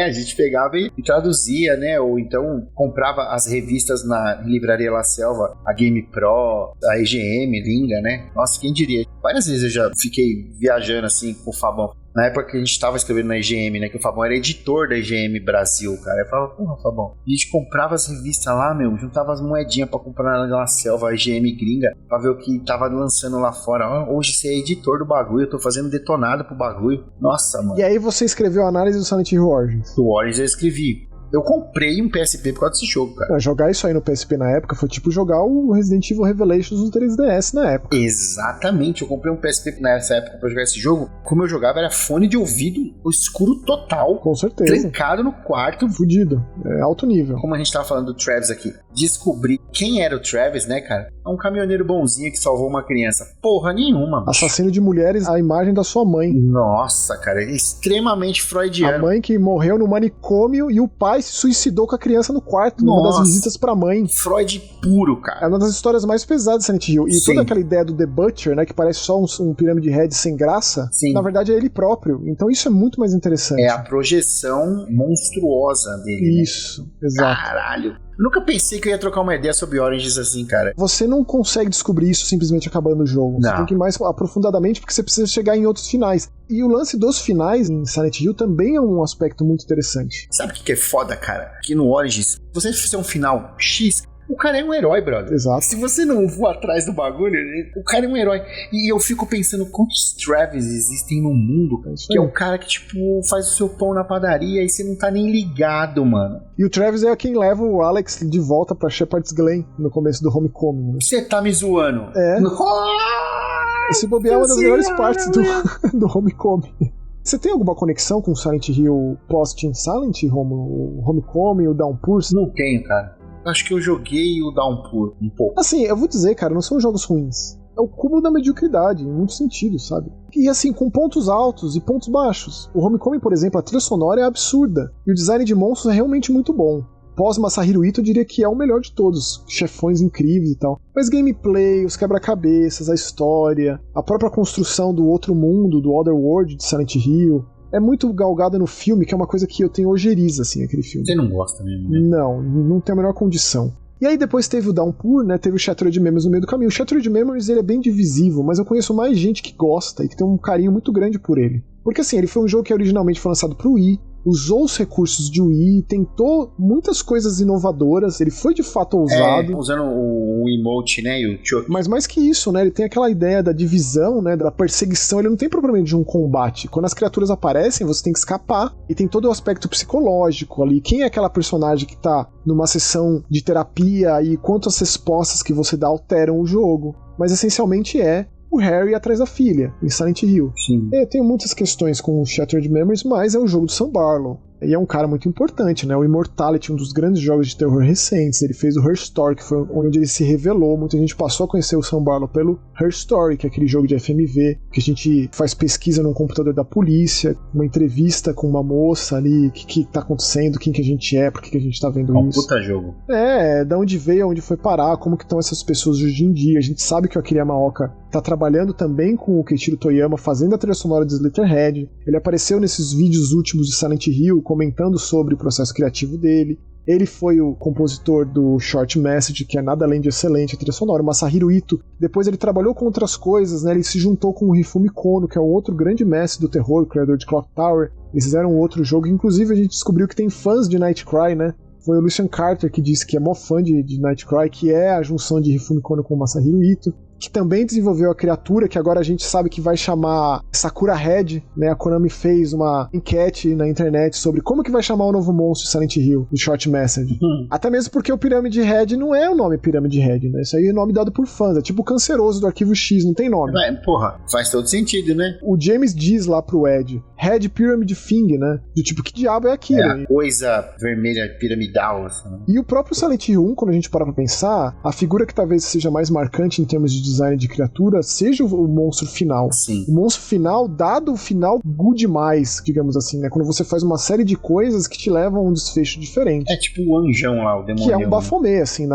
A gente pegava e traduzia, né? Ou então comprava as revistas na Livraria La Selva, a Game Pro, a EGM, Linga, né? Nossa, quem diria? Várias vezes eu já fiquei viajando, assim, com o Fabão. Na época que a gente tava escrevendo na EGM, né? Que o Fabão era editor da EGM Brasil, cara. Eu falava, porra, Fabão. A gente comprava as revistas lá, meu. Juntava as moedinhas pra comprar na Selva, a EGM gringa, pra ver o que tava lançando lá fora. Hoje você é editor do bagulho, eu tô fazendo detonado pro bagulho. Nossa, mano. E aí você escreveu a análise do Silent Hill Origins? Do Origins eu escrevi. Eu comprei um PSP por causa desse jogo, cara. Jogar isso aí no PSP na época foi tipo jogar o Resident Evil Revelations no 3DS na época. Exatamente, eu comprei um PSP nessa época pra jogar esse jogo. Como eu jogava era fone de ouvido escuro total. Com certeza. Trancado no quarto. Fudido. É alto nível. Como a gente tava falando do Travis aqui. Descobri quem era o Travis, né, cara? É um caminhoneiro bonzinho que salvou uma criança. Porra nenhuma, bicho. Assassino de mulheres, a imagem da sua mãe. Nossa, cara, é extremamente freudiano. A mãe que morreu no manicômio e o pai se suicidou com a criança no quarto, numa das visitas pra mãe. Freud puro, cara. É uma das histórias mais pesadas de Silent Hill. E toda aquela ideia do The Butcher, né, que parece só um Pyramid Head sem graça, na verdade é ele próprio. Então isso é muito mais interessante. É a projeção monstruosa dele. Isso, né? Exato. Caralho. Eu nunca pensei que eu ia trocar uma ideia sobre Origins assim, cara. Você não consegue descobrir isso simplesmente acabando o jogo. Não. Você tem que ir mais aprofundadamente porque você precisa chegar em outros finais. E o lance dos finais em Silent Hill também é um aspecto muito interessante. Sabe o que é foda, cara? Que no Origins, se você fizer um final X, o cara é um herói, brother. Exato. Se você não voar atrás do bagulho, o cara é um herói. E eu fico pensando quantos Travis existem no mundo, que é o cara que, tipo, faz o seu pão na padaria e você não tá nem ligado, mano. E o Travis é quem leva o Alex de volta pra Shepard's Glen no começo do Homecoming. Né? Você tá me zoando? É. Esse bobear é uma das melhores partes do Homecoming. Você tem alguma conexão com Silent Hill post-Team Silent, o Homecoming, o Downpour? Não tenho, cara. Acho que eu joguei o Downpour um pouco. Assim, eu vou dizer, cara, não são jogos ruins. É o cúmulo da mediocridade, em muitos sentidos, sabe? E assim, com pontos altos e pontos baixos. O Homecoming, por exemplo, a trilha sonora é absurda. E o design de monstros é realmente muito bom. Pós-Masahiro Ito, eu diria que é o melhor de todos. Chefões incríveis e tal. Mas gameplay, os quebra-cabeças, a história, a própria construção do outro mundo, do Otherworld de Silent Hill, é muito galgada no filme, que é uma coisa que eu tenho ojeriza, assim, aquele filme. Você não gosta mesmo, né? Não tem a menor condição. E aí depois teve o Downpour, né, teve o Shattered Memories no meio do caminho. O Shattered Memories, ele é bem divisível, mas eu conheço mais gente que gosta e que tem um carinho muito grande por ele. Porque assim, ele foi um jogo que originalmente foi lançado pro Wii, usou os recursos de Wii, tentou muitas coisas inovadoras, ele foi de fato ousado. Usando o emote, né, e o choke. Mas mais que isso, né, ele tem aquela ideia da divisão, né, da perseguição, ele não tem propriamente de um combate. Quando as criaturas aparecem, você tem que escapar, e tem todo o aspecto psicológico ali. Quem é aquela personagem que tá numa sessão de terapia e quantas respostas que você dá alteram o jogo. Mas essencialmente é o Harry atrás da filha, em Silent Hill. Sim. Eu tenho muitas questões com o Shattered Memories, mas é um jogo do Sam Barlow. E é um cara muito importante, né? O Immortality, um dos grandes jogos de terror recentes. Ele fez o Her Story, que foi onde ele se revelou. Muita gente passou a conhecer o Sam Barlow pelo Her Story, que é aquele jogo de FMV, que a gente faz pesquisa no computador da polícia, uma entrevista com uma moça ali, o que tá acontecendo, quem que a gente é, por que a gente tá vendo isso. Puta jogo. Da onde veio, aonde foi parar, como que estão essas pessoas hoje em dia. A gente sabe que o Akira Yamaoka tá trabalhando também com o Keiichiro Toyama, fazendo a trilha sonora de Slitherhead. Ele apareceu nesses vídeos últimos de Silent Hill, comentando sobre o processo criativo dele. Ele foi o compositor do Short Message, que é nada além de excelente, a trilha sonora. O Masahiro Ito, depois ele trabalhou com outras coisas, né? Ele se juntou com o Hifumi Kono, que é um outro grande mestre do terror, o criador de Clock Tower. Eles fizeram outro jogo, inclusive a gente descobriu que tem fãs de Nightcry, né? Foi o Lucian Carter que disse que é mó fã de Nightcry, que é a junção de Hifumi Kono com o Masahiro Ito, que também desenvolveu a criatura, que agora a gente sabe que vai chamar Sakura Head, né? A Konami fez uma enquete na internet sobre como que vai chamar o novo monstro de Silent Hill, do Short Message. Até mesmo porque o Pyramid Head não é o nome Pyramid Head, né? Isso aí é nome dado por fãs, é tipo o Canceroso do Arquivo X, não tem nome. Porra, faz todo sentido, né? O James diz lá pro Ed, Head Pyramid Thing, né? Do tipo, que diabo é aquilo? É a coisa vermelha piramidal, assim, né? E o próprio Silent Hill 1, quando a gente para pra pensar, a figura que talvez seja mais marcante em termos de design de criatura seja o monstro final. Sim. O monstro final, dado o final good demais, digamos assim, né? Quando você faz uma série de coisas que te levam a um desfecho diferente. É tipo o anjão lá, o demônio. Que é um Baphomet, assim,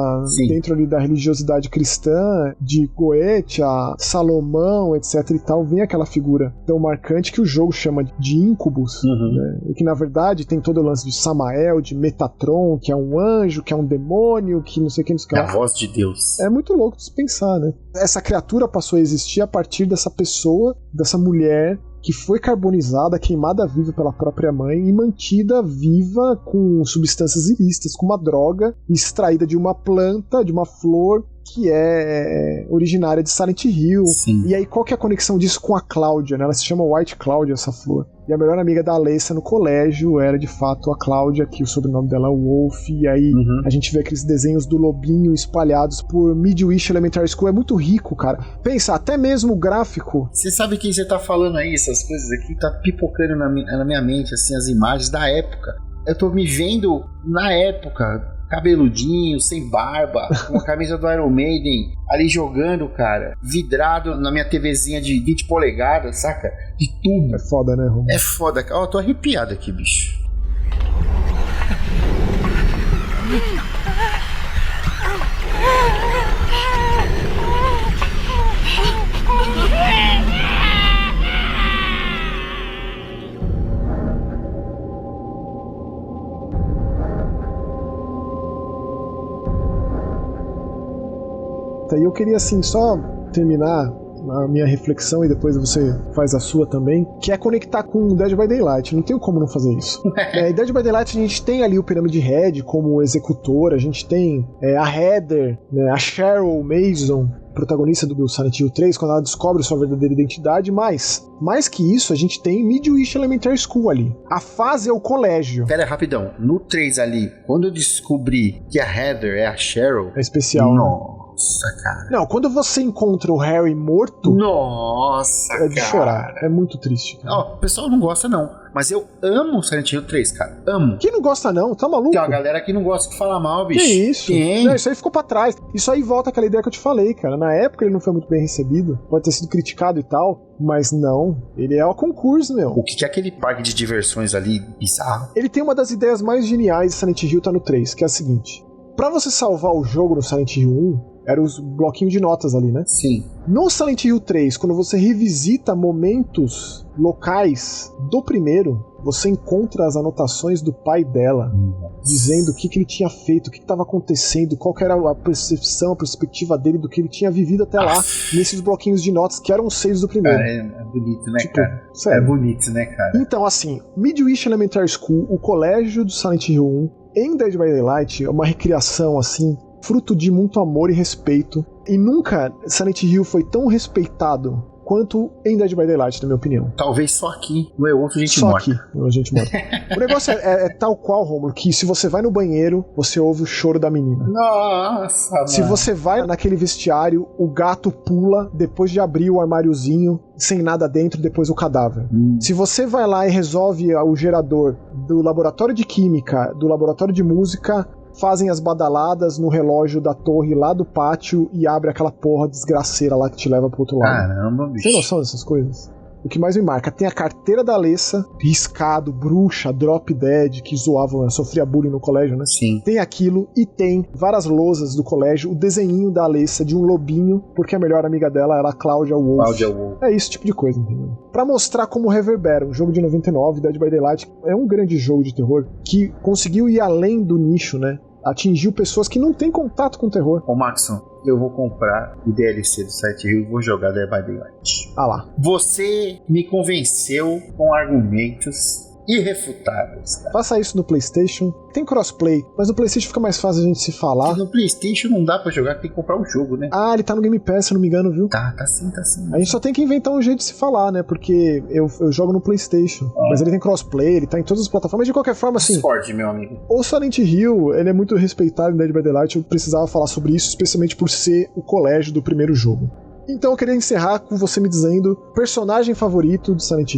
dentro ali da religiosidade cristã, de Goethe, a Salomão, etc e tal, vem aquela figura tão marcante que o jogo chama de Incubus, né? E que na verdade tem todo o lance de Samael, de Metatron, que é um anjo, que é um demônio, que não sei o que, não sei o que. É a voz de Deus. É muito louco de se pensar, né? Essa criatura passou a existir a partir dessa pessoa, dessa mulher que foi carbonizada, queimada viva pela própria mãe e mantida viva com substâncias ilícitas, com uma droga extraída de uma planta, de uma flor que é originária de Silent Hill. Sim. E aí qual que é a conexão disso com a Cláudia, né? Ela se chama White Cláudia, essa flor. E a melhor amiga da Alessa no colégio era de fato a Cláudia, que o sobrenome dela é Wolf. E aí a gente vê aqueles desenhos do lobinho espalhados por Midwich Elementary School. É muito rico, cara. Pensa, até mesmo o gráfico. Você sabe quem você tá falando aí? Essas coisas aqui tá pipocando na minha mente, assim, as imagens da época. Eu tô me vendo na época, cabeludinho, sem barba, com a camisa do Iron Maiden, ali jogando, cara, vidrado na minha TVzinha de 20 polegadas, saca? De tubo. É foda, né, Romulo? É foda, cara. Ó, tô arrepiado aqui, bicho. E eu queria, assim, só terminar a minha reflexão e depois você faz a sua também, que é conectar com Dead by Daylight. Não tem como não fazer isso. Em Dead by Daylight a gente tem ali o Pirâmide Red como executora, a gente tem a Heather, né, a Cheryl Mason, protagonista do Silent Hill 3, quando ela descobre sua verdadeira identidade, mas mais que isso, a gente tem Midwich Elementary School ali. A fase é o colégio. Pera, rapidão. No 3 ali, quando eu descobri que a Heather é a Cheryl... É especial, Nossa, cara. Não, quando você encontra o Harry morto... Nossa, é de cara. chorar. É muito triste, cara. Ó, o pessoal não gosta, não. Mas eu amo Silent Hill 3, cara. Amo. Quem não gosta, não? Tá maluco? Tem uma galera que não gosta de falar mal, bicho. Que isso? Quem? Não, isso aí ficou pra trás. Isso aí volta àquela ideia que eu te falei, cara. Na época ele não foi muito bem recebido. Pode ter sido criticado e tal. Mas não. Ele é o concurso, meu. O que é aquele parque de diversões ali bizarro? Ele tem uma das ideias mais geniais de Silent Hill, tá no 3, que é a seguinte. Pra você salvar o jogo no Silent Hill 1... eram os bloquinhos de notas ali, né? Sim. No Silent Hill 3, quando você revisita momentos locais do primeiro, você encontra as anotações do pai dela, dizendo o que ele tinha feito, o que estava acontecendo, qual que era a percepção, a perspectiva dele do que ele tinha vivido até lá, nesses bloquinhos de notas que eram os 6 do primeiro. É bonito, né, tipo, cara? Sério. É bonito, né, cara? Então, assim, Midwich Elementary School, o colégio do Silent Hill 1, em Dead by Daylight, é uma recriação, assim, fruto de muito amor e respeito. E nunca Silent Hill foi tão respeitado quanto em Dead by Daylight, na minha opinião. Talvez só aqui, no E-Outro, a gente só morre. Só aqui, a gente morre. O negócio é tal qual, Romulo, que se você vai no banheiro, você ouve o choro da menina. Nossa, se você vai naquele vestiário, o gato pula depois de abrir o armáriozinho, sem nada dentro, depois o cadáver. Se você vai lá e resolve o gerador do laboratório de química, do laboratório de música, fazem as badaladas no relógio da torre lá do pátio e abre aquela porra desgraceira lá que te leva pro outro lado. Caramba, bicho. Tem noção dessas coisas? O que mais me marca, tem a carteira da Alessa, riscado, bruxa, drop dead, que zoavam, sofria bullying no colégio, né? Sim. Tem aquilo e tem várias lousas do colégio, o desenhinho da Alessa de um lobinho, porque a melhor amiga dela era a Cláudia Wolf. Cláudia Wolf. É esse tipo de coisa, entendeu? Pra mostrar como reverbera, um jogo de 99, Dead by Daylight, é um grande jogo de terror que conseguiu ir além do nicho, né? Atingiu pessoas que não têm contato com o terror. Ô, Maxon, eu vou comprar o DLC do Silent Hill e vou jogar Dead by Daylight. Ah lá. Você me convenceu com argumentos irrefutáveis, cara. Faça isso no PlayStation. Tem crossplay, mas no PlayStation fica mais fácil a gente se falar. Porque no PlayStation não dá pra jogar, tem que comprar o jogo, né? Ah, ele tá no Game Pass, se eu não me engano, viu? Tá sim. A gente só tem que inventar um jeito de se falar, né? Porque eu jogo no PlayStation, mas ele tem crossplay, ele tá em todas as plataformas. De qualquer forma, assim... Discord, meu amigo. O Silent Hill, ele é muito respeitado em Dead by Daylight. Eu precisava falar sobre isso, especialmente por ser o colégio do primeiro jogo. Então eu queria encerrar com você me dizendo personagem favorito de Silent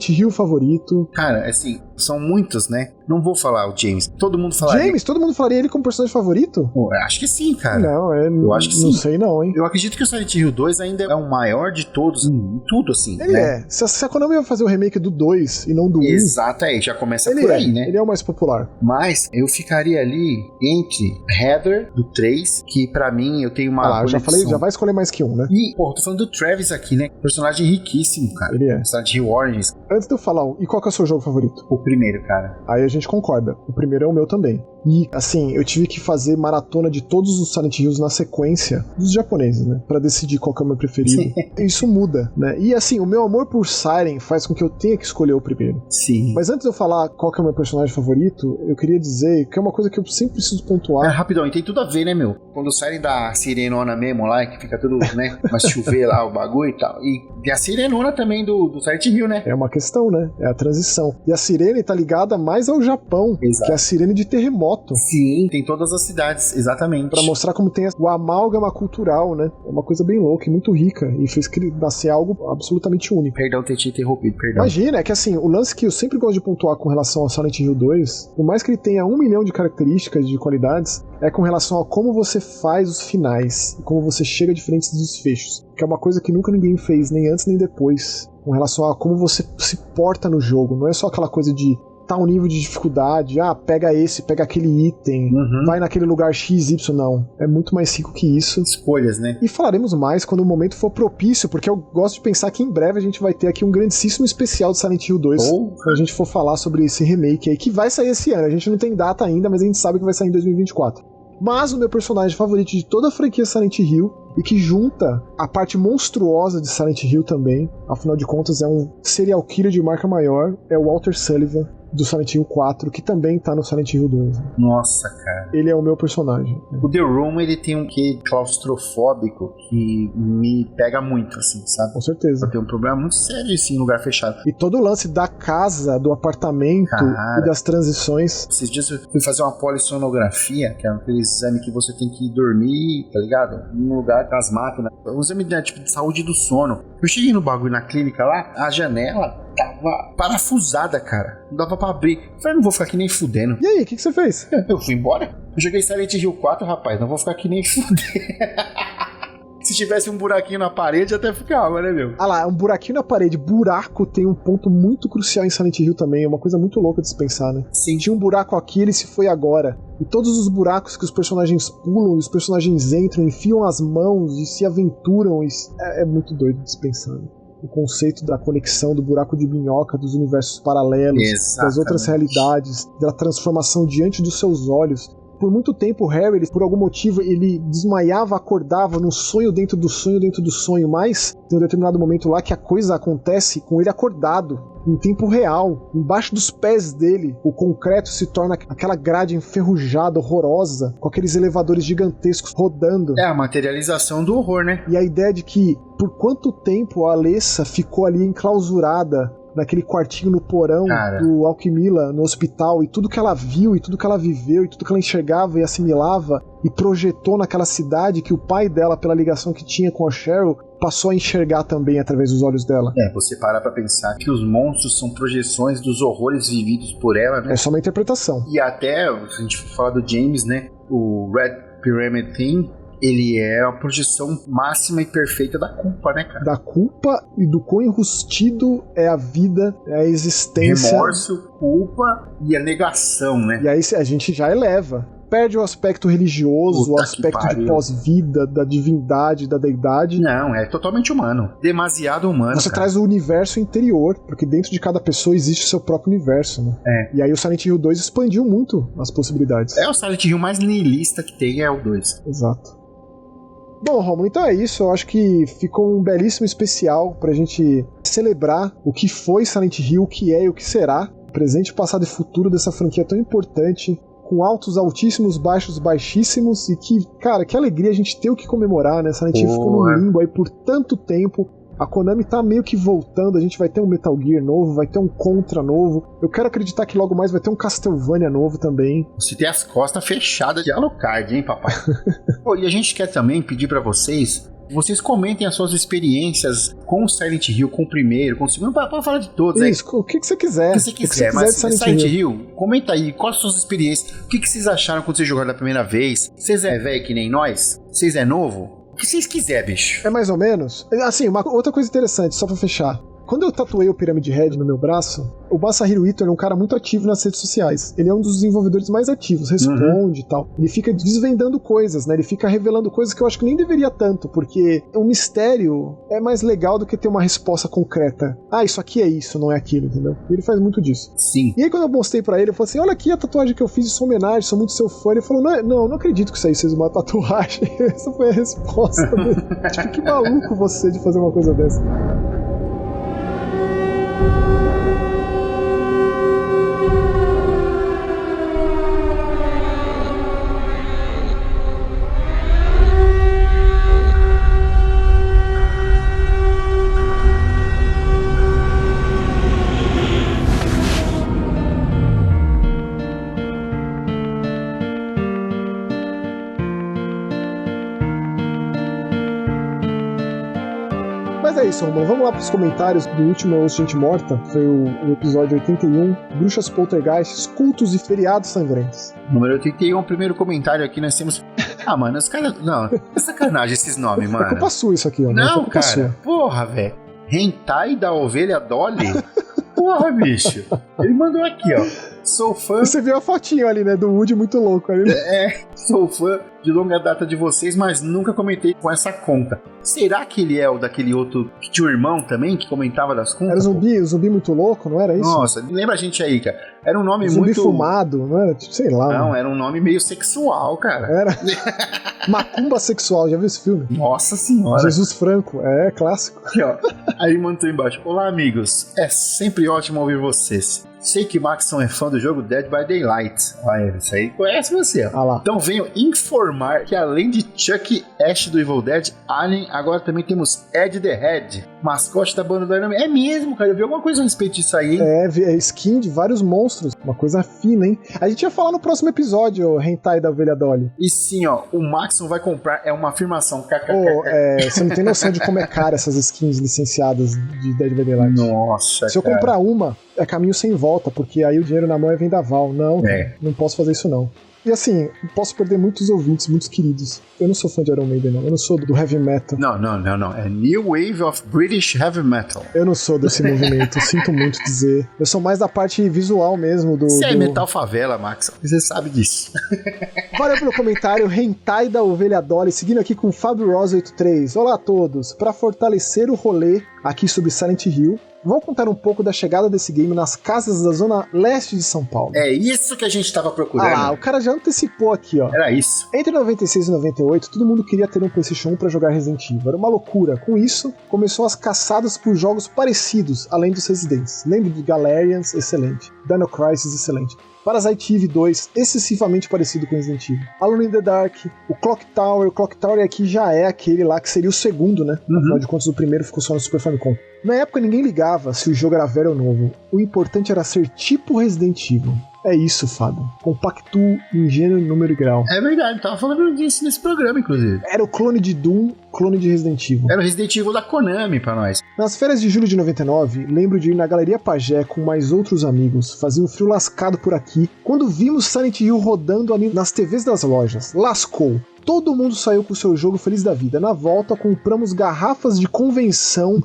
Hill favorito. Cara, assim, são muitos, né? Não vou falar o James. Todo mundo falaria. James? Todo mundo falaria ele como personagem favorito? Pô, acho que sim, cara. Não, eu acho que sim. Não sei não, hein? Eu acredito que o Silent Hill 2 ainda é o maior de todos em tudo, assim. Ele né? é. Se a Konami vai fazer o remake do 2 e não do 1... Exato, aí já começa ele por aí, né? Ele é o mais popular. Mas eu ficaria ali entre Heather, do 3, que pra mim eu tenho uma já falei, já vai escolher mais que um, né? E, pô, tô falando do Travis aqui, né? Personagem riquíssimo, cara. Ele é. Silent Hill Origins. Antes de eu falar, e qual que é o seu jogo favorito? O primeiro, cara. Aí a gente concorda. O primeiro é o meu também. E, assim, eu tive que fazer maratona de todos os Silent Hills na sequência dos japoneses, né? Pra decidir qual que é o meu preferido. Isso muda, né? E, assim, o meu amor por Siren faz com que eu tenha que escolher o primeiro. Sim. Mas antes de eu falar qual que é o meu personagem favorito, eu queria dizer que é uma coisa que eu sempre preciso pontuar. Rapidão, e tem tudo a ver, né, meu? Quando saem da sirenona mesmo lá, que fica tudo, né? Mas chover lá o bagulho e tal. E a sirenona também do Silent Hill, né? É uma questão, né? É a transição. E a sirene tá ligada mais ao Japão, Exato. que é a sirene de terremoto. Sim, tem todas as cidades, exatamente. Pra mostrar como tem o amálgama cultural, né? É uma coisa bem louca e muito rica. E fez nascer algo absolutamente único. Perdão ter te interrompido, perdão. Imagina, é que assim, o lance que eu sempre gosto de pontuar com relação ao Silent Hill 2, por mais que ele tenha 1 milhão de características, de qualidades, é com relação a como você faz os finais, como você chega a diferentes desfechos. Que é uma coisa que nunca ninguém fez, nem antes nem depois. Com relação a como você se porta no jogo. Não é só aquela coisa de tal nível de dificuldade, pega esse, pega aquele item, vai naquele lugar XY, não. É muito mais rico que isso. Escolhas, né? E falaremos mais quando o momento for propício, porque eu gosto de pensar que em breve a gente vai ter aqui um grandíssimo especial de Silent Hill 2, quando a gente for falar sobre esse remake aí, que vai sair esse ano. A gente não tem data ainda, mas a gente sabe que vai sair em 2024. Mas o meu personagem favorito de toda a franquia Silent Hill, e que junta a parte monstruosa de Silent Hill também, afinal de contas é um serial killer de marca maior, é o Walter Sullivan, do Silent Hill 4, que também tá no Silent Hill 2. Nossa, cara. Ele é o meu personagem. O The Room, ele tem um quê claustrofóbico que me pega muito, assim, sabe? Com certeza. Eu tenho um problema muito sério, assim, em lugar fechado. E todo o lance da casa, do apartamento e das transições. Esses dias eu fui fazer uma polissonografia, que é aquele exame que você tem que dormir, tá ligado? Num lugar com as máquinas. Um exame tipo, de saúde do sono. Eu cheguei no bagulho na clínica lá, a janela tava parafusada, cara. Não dava pra abrir. Eu falei, não vou ficar aqui nem fudendo. E aí, o que você fez? Eu fui embora. Eu joguei Silent Hill 4, rapaz. Não vou ficar aqui nem fudendo. Se tivesse um buraquinho na parede, até ficava, né, meu? Ah lá, um buraquinho na parede. Buraco tem um ponto muito crucial em Silent Hill também. É uma coisa muito louca de se pensar, né? Sim. Tinha um buraco aqui, ele se foi agora. E todos os buracos que os personagens pulam, os personagens entram, enfiam as mãos e se aventuram. É muito doido de se pensar, né? O conceito da conexão do buraco de minhoca, dos universos paralelos, das outras realidades, da transformação diante dos seus olhos. Por muito tempo o Harry, por algum motivo, ele desmaiava, acordava num sonho dentro do sonho, mas tem um determinado momento lá que a coisa acontece com ele acordado, em tempo real. Embaixo dos pés dele, o concreto se torna aquela grade enferrujada, horrorosa, com aqueles elevadores gigantescos rodando. É a materialização do horror, né? E a ideia de que, por quanto tempo a Alessa ficou ali enclausurada naquele quartinho no porão do Alquimila, no hospital, e tudo que ela viu, e tudo que ela viveu, e tudo que ela enxergava e assimilava, e projetou naquela cidade que o pai dela, pela ligação que tinha com a Cheryl, passou a enxergar também através dos olhos dela. Você parar pra pensar que os monstros são projeções dos horrores vividos por ela, né? É só uma interpretação. E até, se a gente for falar do James, né, o Red Pyramid Thing, ele é a projeção máxima e perfeita da culpa, né, cara? Da culpa e do quão enrustido é a vida, é a existência. Remorso, culpa e a negação, né? E aí a gente já eleva. Perde o aspecto religioso, o aspecto de pós-vida, da divindade, da deidade. Não, é totalmente humano. Demasiado humano, Você traz o universo interior, porque dentro de cada pessoa existe o seu próprio universo, né? E aí o Silent Hill 2 expandiu muito as possibilidades. É o Silent Hill mais nihilista que tem, é o 2. Exato. Bom, Romulo, então é isso. Eu acho que ficou um belíssimo especial pra gente celebrar o que foi Silent Hill, o que é e o que será. Presente, passado e futuro dessa franquia tão importante, com altos altíssimos, baixos baixíssimos, e que, cara, que alegria a gente ter o que comemorar, né? Silent Hill ficou no limbo aí por tanto tempo. A Konami tá meio que voltando, a gente vai ter um Metal Gear novo, vai ter um Contra novo. Eu quero acreditar que logo mais vai ter um Castlevania novo também. Você tem as costas fechadas de Alucard, hein, papai? E a gente quer também pedir pra vocês comentem as suas experiências com o Silent Hill, com o primeiro, com o segundo, pra falar de todos. Isso, o que você quiser. O que você quiser, mas Silent Hill, comenta aí, quais são as suas experiências, o que vocês acharam quando vocês jogaram da primeira vez? Vocês é velho que nem nós? Vocês é novo? O que vocês quiserem, bicho. É mais ou menos. Assim, uma outra coisa interessante, só pra fechar. Quando eu tatuei o Pyramid Head no meu braço, o Masahiro Ito é um cara muito ativo nas redes sociais. Ele é um dos desenvolvedores mais ativos, responde e tal. Ele fica desvendando coisas, né? Ele fica revelando coisas que eu acho que nem deveria tanto, porque o mistério é mais legal do que ter uma resposta concreta. Ah, isso aqui é isso, não é aquilo, entendeu? E ele faz muito disso. Sim. E aí quando eu mostrei pra ele, eu falei assim, olha aqui a tatuagem que eu fiz de sua homenagem, sou muito seu fã. Ele falou, não acredito que isso aí seja uma tatuagem. Essa foi a resposta dele. Tipo, que maluco você de fazer uma coisa dessa. Mas é isso, Romulo. Vamos lá pros comentários do último Gente Morta. Foi o episódio 81. Bruxas, poltergeists, cultos e feriados sangrentos. Número 81, primeiro comentário aqui, nós temos... Ah, mano, os caras... Não, é sacanagem esses nomes, mano. É culpa sua isso aqui, ó. Não, cara. Porra, velho. Hentai da ovelha Dolly? Porra, bicho. Ele mandou aqui, ó. Sou fã... Você viu a fotinho ali, né? Do Woody muito louco ali. Sou fã de longa data de vocês, mas nunca comentei com essa conta. Será que ele é o daquele outro que tinha um irmão também, que comentava das contas? Era o zumbi muito louco, não era isso? Nossa, lembra a gente aí, cara. Era um nome zumbi muito... fumado, não era? Tipo, sei lá. Não, mano. era um nome meio sexual, cara. Era Macumba Sexual, já viu esse filme? Nossa senhora. Jesus Franco, é clássico. Aqui, ó. Aí mandou embaixo. Olá, amigos. É sempre ótimo ouvir vocês. Sei que Maxson é fã do jogo Dead by Daylight. Olha, isso aí conhece você. Ah lá. Então venho informar que além de Chuck, Ash do Evil Dead, Alien, agora também temos Ed the Head, mascote da banda do Iron Man. É mesmo, cara. Eu vi alguma coisa a respeito disso aí, hein? É skin de vários monstros. Uma coisa fina, hein? A gente ia falar no próximo episódio, o Hentai da Ovelha Dolly. E sim, ó. O Maxson vai comprar. É uma afirmação. Você não tem noção de como é cara essas skins licenciadas de Dead by Daylight. Nossa, Se eu comprar uma, é caminho sem volta, porque aí o dinheiro na mão é vendaval. Não, não posso fazer isso não. E assim, posso perder muitos ouvintes, muitos queridos. Eu não sou fã de Iron Maiden, não. Eu não sou do heavy metal. Não. É New Wave of British Heavy Metal. Eu não sou desse movimento, sinto muito dizer. Eu sou mais da parte visual mesmo do... Você é metal favela, Max. Você sabe disso. Valeu pelo comentário, Hentai da Ovelha Dolly, seguindo aqui com Fábio Rosa 83. Olá a todos. Para fortalecer o rolê aqui sobre Silent Hill, vou contar um pouco da chegada desse game nas casas da zona leste de São Paulo. É isso que a gente tava procurando. Ah lá, o cara já antecipou aqui, ó. Era isso. Entre 96 e 98, todo mundo queria ter um PlayStation 1 pra jogar Resident Evil. Era uma loucura. Com isso, começou as caçadas por jogos parecidos, além dos Residents. Lembro de Galerians, excelente. Dino Crisis, excelente. Parasite Eve 2, excessivamente parecido com Resident Evil. Alone in the Dark, o Clock Tower aqui já é aquele lá que seria o segundo, né? Afinal de contas, o primeiro ficou só no Super Famicom. Na época, ninguém ligava se o jogo era velho ou novo. O importante era ser tipo Resident Evil. É isso, Fábio. Compacto em gênero, número e grau. É verdade, tava falando disso nesse programa, inclusive. Era o clone de Doom, clone de Resident Evil. Era o Resident Evil da Konami pra nós. Nas férias de julho de 99, lembro de ir na Galeria Pajé com mais outros amigos. Fazia um frio lascado por aqui, quando vimos Silent Hill rodando ali nas TVs das lojas. Lascou. Todo mundo saiu com o seu jogo feliz da vida. Na volta, compramos garrafas de convenção,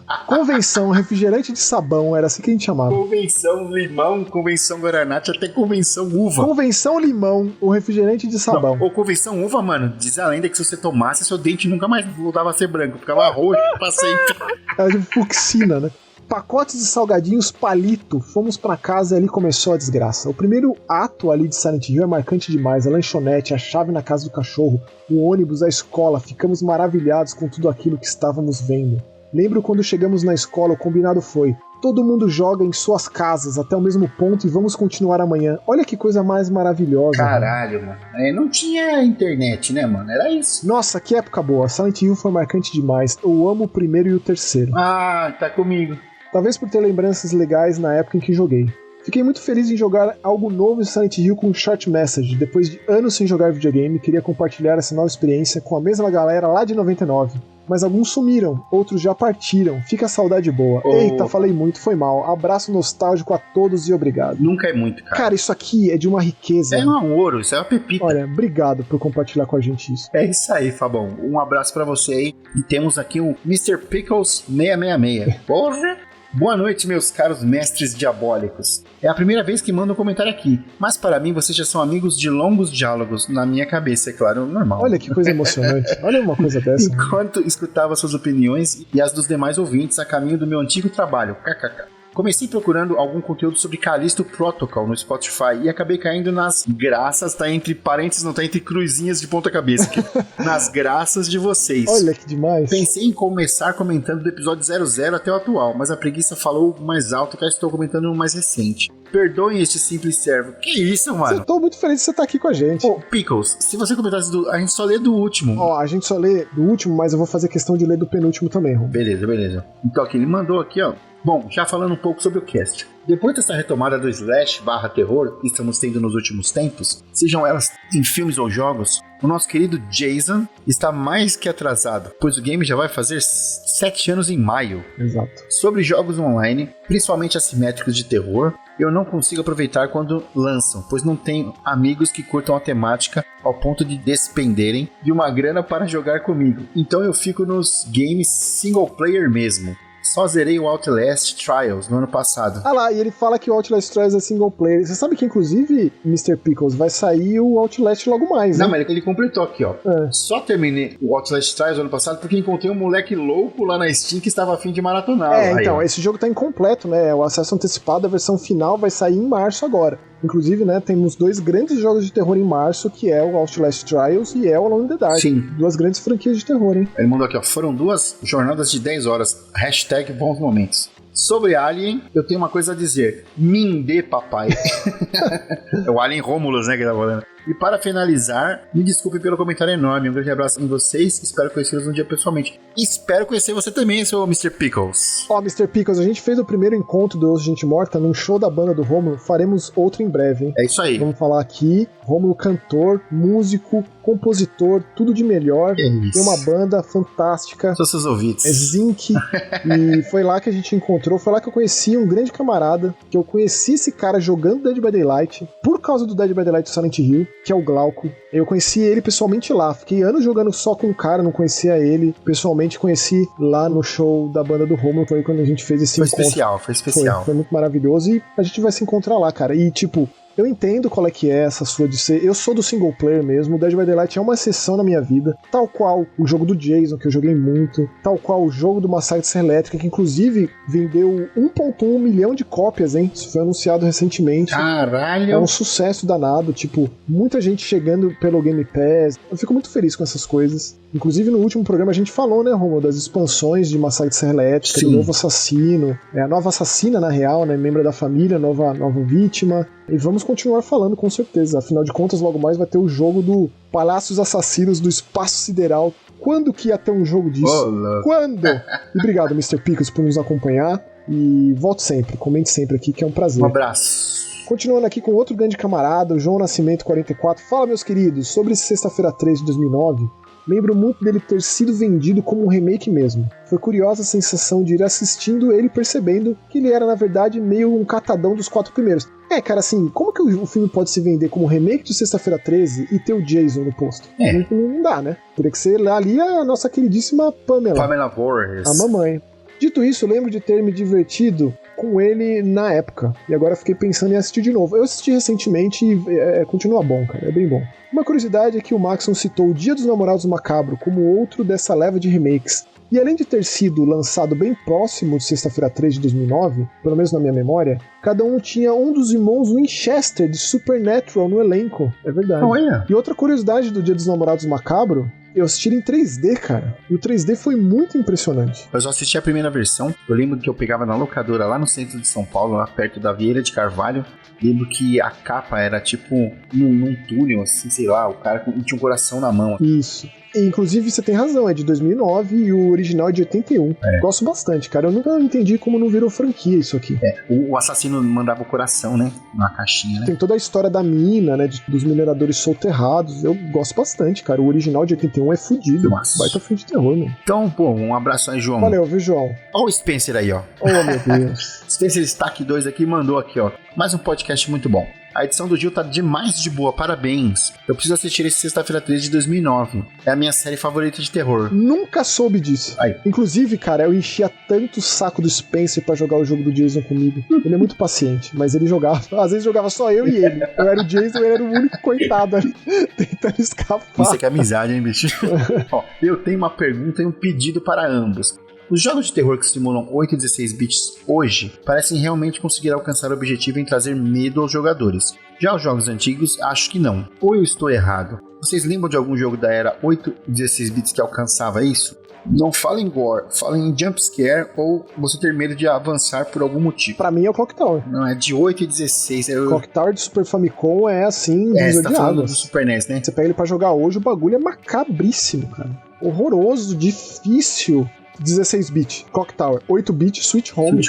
refrigerante de sabão, era assim que a gente chamava. Convenção limão, convenção guaraná, até convenção uva. Convenção limão, o refrigerante de sabão. Ou convenção uva, mano, diz a lenda que se você tomasse, seu dente nunca mais voltava a ser branco, ficava roxo pra sempre. Era de fucsina, né? Pacotes de salgadinhos palito, fomos pra casa e ali começou a desgraça. O primeiro ato ali de Silent Hill é marcante demais, a lanchonete, a chave na casa do cachorro, o ônibus, a escola, ficamos maravilhados com tudo aquilo que estávamos vendo. Lembro quando chegamos na escola, o combinado foi: todo mundo joga em suas casas até o mesmo ponto e vamos continuar amanhã. Olha que coisa mais maravilhosa. Caralho, mano. Não tinha internet, né, mano? Era isso. Nossa, que época boa. Silent Hill foi marcante demais. Eu amo o primeiro e o terceiro. Ah, tá comigo. Talvez por ter lembranças legais na época em que joguei. Fiquei muito feliz em jogar algo novo em Silent Hill com Short Message. Depois de anos sem jogar videogame, queria compartilhar essa nova experiência com a mesma galera lá de 99. Mas alguns sumiram, outros já partiram. Fica a saudade boa. Eita, falei muito, foi mal. Abraço nostálgico a todos e obrigado. Nunca é muito, cara. Cara, isso aqui é de uma riqueza. É um ouro, isso é uma pepita. Olha, obrigado por compartilhar com a gente isso. É isso aí, Fabão. Um abraço pra você aí. E temos aqui o Mr. Pickles 666. Porra! Boa noite, meus caros mestres diabólicos. É a primeira vez que mando um comentário aqui, mas para mim vocês já são amigos de longos diálogos, na minha cabeça, é claro, normal. Olha que coisa emocionante. Olha uma coisa dessa. Enquanto escutava suas opiniões e as dos demais ouvintes a caminho do meu antigo trabalho, kkk. Comecei procurando algum conteúdo sobre Callisto Protocol no Spotify e acabei caindo nas graças, tá entre parênteses, não tá entre cruzinhas de ponta cabeça, nas graças de vocês. Olha que demais. Pensei em começar comentando do episódio 00 até o atual, mas a preguiça falou mais alto que eu estou comentando no mais recente. Perdoem este simples servo. Que isso, mano? Eu tô muito feliz de você estar aqui com a gente. Ô, Pickles, se você comentasse a gente só lê do último. Ó, a gente só lê do último, mas eu vou fazer questão de ler do penúltimo também, Rom. Beleza. Então aqui, ele mandou aqui, ó. Bom, já falando um pouco sobre o cast. Depois dessa retomada do slash/terror que estamos tendo nos últimos tempos, sejam elas em filmes ou jogos, o nosso querido Jason está mais que atrasado, pois o game já vai fazer 7 anos em maio. Exato. Sobre jogos online, principalmente assimétricos de terror, eu não consigo aproveitar quando lançam, pois não tenho amigos que curtam a temática ao ponto de despenderem de uma grana para jogar comigo. Então eu fico nos games single player mesmo. Só zerei o Outlast Trials no ano passado. Ah lá, e ele fala que o Outlast Trials é single player. Você sabe que, inclusive, Mr. Pickles, vai sair o Outlast logo mais, né? Não, mas ele completou aqui, ó. Só terminei o Outlast Trials no ano passado porque encontrei um moleque louco lá na Steam que estava a fim de maratonar. Aí, então, esse jogo tá incompleto, né? O acesso antecipado, a versão final vai sair em março agora. Inclusive, né, temos 2 grandes jogos de terror em março, que é o Outlast Trials e é o Alone in the Dark. Sim. 2 grandes franquias de terror, hein? Ele mandou aqui, ó. Foram 2 jornadas de 10 horas. Hashtag bons momentos. Sobre Alien, eu tenho uma coisa a dizer. Mindê, papai. É o Alien Romulus, né, que tá falando. E para finalizar, me desculpe pelo comentário enorme. Um grande abraço em vocês. Espero conhecê-los um dia pessoalmente. E espero conhecer você também, seu Mr. Pickles. Ó, Mr. Pickles, a gente fez o primeiro encontro do Osso de Gente Morta num show da banda do Rômulo. Faremos outro em breve, hein? É isso aí. Vamos falar aqui. Rômulo, cantor, músico, compositor, tudo de melhor. Tem uma banda fantástica. São seus ouvintes. É Zinc. E foi lá que a gente encontrou. Foi lá que eu conheci um grande camarada. Que eu conheci esse cara jogando Dead by Daylight. Por causa do Dead by Daylight Silent Hill, que é o Glauco. Eu conheci ele pessoalmente lá. Fiquei anos jogando só com o cara, não conhecia ele. Pessoalmente conheci lá no show da banda do Romulo. Foi quando a gente fez esse encontro. Foi especial. Foi muito maravilhoso. E a gente vai se encontrar lá, cara. E tipo, eu entendo qual é que é essa sua de ser. Eu sou do single player mesmo. O Dead by Daylight é uma exceção na minha vida. Tal qual o jogo do Jason, que eu joguei muito. Tal qual o jogo do Massacre de Serra Elétrica, que inclusive vendeu 1,1 milhão de cópias, hein? Isso foi anunciado recentemente. Caralho! É um sucesso danado. Tipo, muita gente chegando pelo Game Pass. Eu fico muito feliz com essas coisas. Inclusive, no último programa a gente falou, né, Romulo, das expansões de Massacre de Serra Elétrica, do novo assassino. É a nova assassina, na real, né? Membro da família, nova vítima. E vamos continuar falando, com certeza. Afinal de contas, logo mais vai ter o jogo do Palácios Assassinos do Espaço Sideral. Quando que ia ter um jogo disso? Quando? E obrigado, Mr. Pickles, por nos acompanhar. E volte sempre, comente sempre aqui, que é um prazer. Um abraço. Continuando aqui com outro grande camarada, o João Nascimento 44. Fala, meus queridos, sobre Sexta-feira 3 de 2009... Lembro muito dele ter sido vendido como um remake mesmo. Foi curiosa a sensação de ir assistindo ele percebendo que ele era, na verdade, meio um catadão dos 4 primeiros. É, cara, assim, como que o filme pode se vender como remake de Sexta-feira 13 e ter o Jason no posto? Não dá, né? Teria que ser ali a nossa queridíssima Pamela Voorhees. A mamãe. Dito isso, lembro de ter me divertido com ele na época. E agora fiquei pensando em assistir de novo. Eu assisti recentemente e continua bom, cara. É bem bom. Uma curiosidade é que o Maxon citou o Dia dos Namorados Macabro como outro dessa leva de remakes. E além de ter sido lançado bem próximo de Sexta-feira 3 de 2009, pelo menos na minha memória, cada um tinha um dos irmãos Winchester de Supernatural no elenco. É verdade. Olha. E outra curiosidade do Dia dos Namorados Macabro, eu assisti em 3D, cara. E o 3D foi muito impressionante. Eu só assisti a primeira versão. Eu lembro que eu pegava na locadora lá no centro de São Paulo, lá perto da Vieira de Carvalho. Lembro que a capa era tipo num túnel, assim, sei lá. O cara tinha um coração na mão. Isso. E, inclusive, você tem razão, é de 2009 e o original é de 81. Gosto bastante, cara. Eu nunca entendi como não virou franquia isso aqui. O assassino mandava o coração, né? Na caixinha, né? Tem toda a história da mina, né? Dos mineradores soterrados. Eu gosto bastante, cara. O original de 81 é fudido. Nossa. Baita filme de terror, mano. Então, pô, um abraço aí, João. Valeu, viu, João? Ó o Spencer aí, ó. Oh, meu Deus. Spencer Stack 2 aqui mandou aqui, ó. Mais um podcast muito bom. A edição do Gil tá demais de boa, parabéns. Eu preciso assistir esse Sexta-feira 13 de 2009. É a minha série favorita de terror. Nunca soube disso. Aí. Inclusive, cara, eu enchia tanto o saco do Spencer pra jogar o jogo do Jason comigo. Ele é muito paciente, mas ele jogava. Às vezes jogava só eu e ele. Eu era o Jason, ele era o único coitado ali, tentando escapar. Isso aqui é amizade, hein, bicho? Ó, eu tenho uma pergunta e um pedido para ambos. Os jogos de terror que simulam 8 e 16 bits hoje parecem realmente conseguir alcançar o objetivo em trazer medo aos jogadores. Já os jogos antigos, acho que não. Ou eu estou errado? Vocês lembram de algum jogo da era 8 e 16 bits que alcançava isso? Não fala em gore, fala em jumpscare ou você ter medo de avançar por algum motivo. Pra mim é o Clock Tower. Não, é de 8 e 16. Clock Tower de Super Famicom é assim, você tá falando do águas. Super NES, né? Você pega ele pra jogar hoje, o bagulho é macabríssimo, cara. Horroroso, difícil. 16-bit, Clock Tower, 8-bit, Switch Home.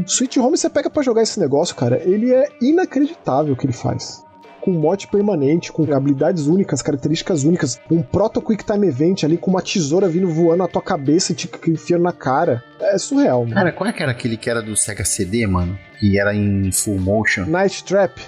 Switch Home você pega pra jogar esse negócio, cara, ele é inacreditável o que ele faz. Com mod permanente, com habilidades únicas, características únicas, um Proto Quick Time Event ali com uma tesoura vindo voando na tua cabeça e te enfiando na cara. É surreal, mano. Cara, qual é que era aquele que era do Sega CD, mano? Que era em full motion? Night Trap.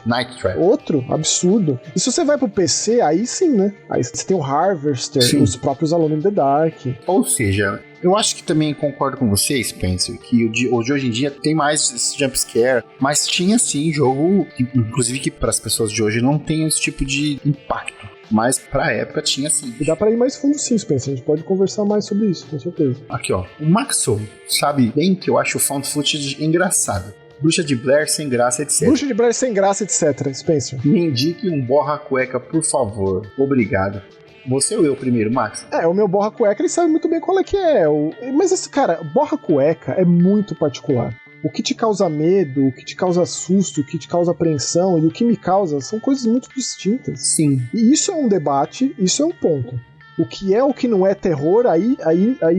Outro absurdo. E se você vai pro PC, aí sim, né? Aí você tem o Harvester, sim. Os próprios Alone in the Dark. Ou seja, eu acho que também concordo com você, Spencer, que o de hoje em dia tem mais esse jumpscare, mas tinha sim jogo, inclusive que para as pessoas de hoje não tem esse tipo de impacto. Mas pra época tinha sim. E dá pra ir mais fundo sim, Spencer. A gente pode conversar mais sobre isso, com certeza. Aqui, ó. O Maxon sabe bem que eu acho o found footage engraçado. Bruxa de Blair sem graça, etc. Bruxa de Blair sem graça, etc. Spencer. Me indique um borra-cueca, por favor. Obrigado. Você ou eu primeiro, Max? O meu borra-cueca, ele sabe muito bem qual é que é. Mas esse, cara, borra-cueca é muito particular. O que te causa medo, o que te causa susto, o que te causa apreensão e o que me causa são coisas muito distintas. Sim. E isso é um debate, isso é um ponto. O que é, o que não é terror, aí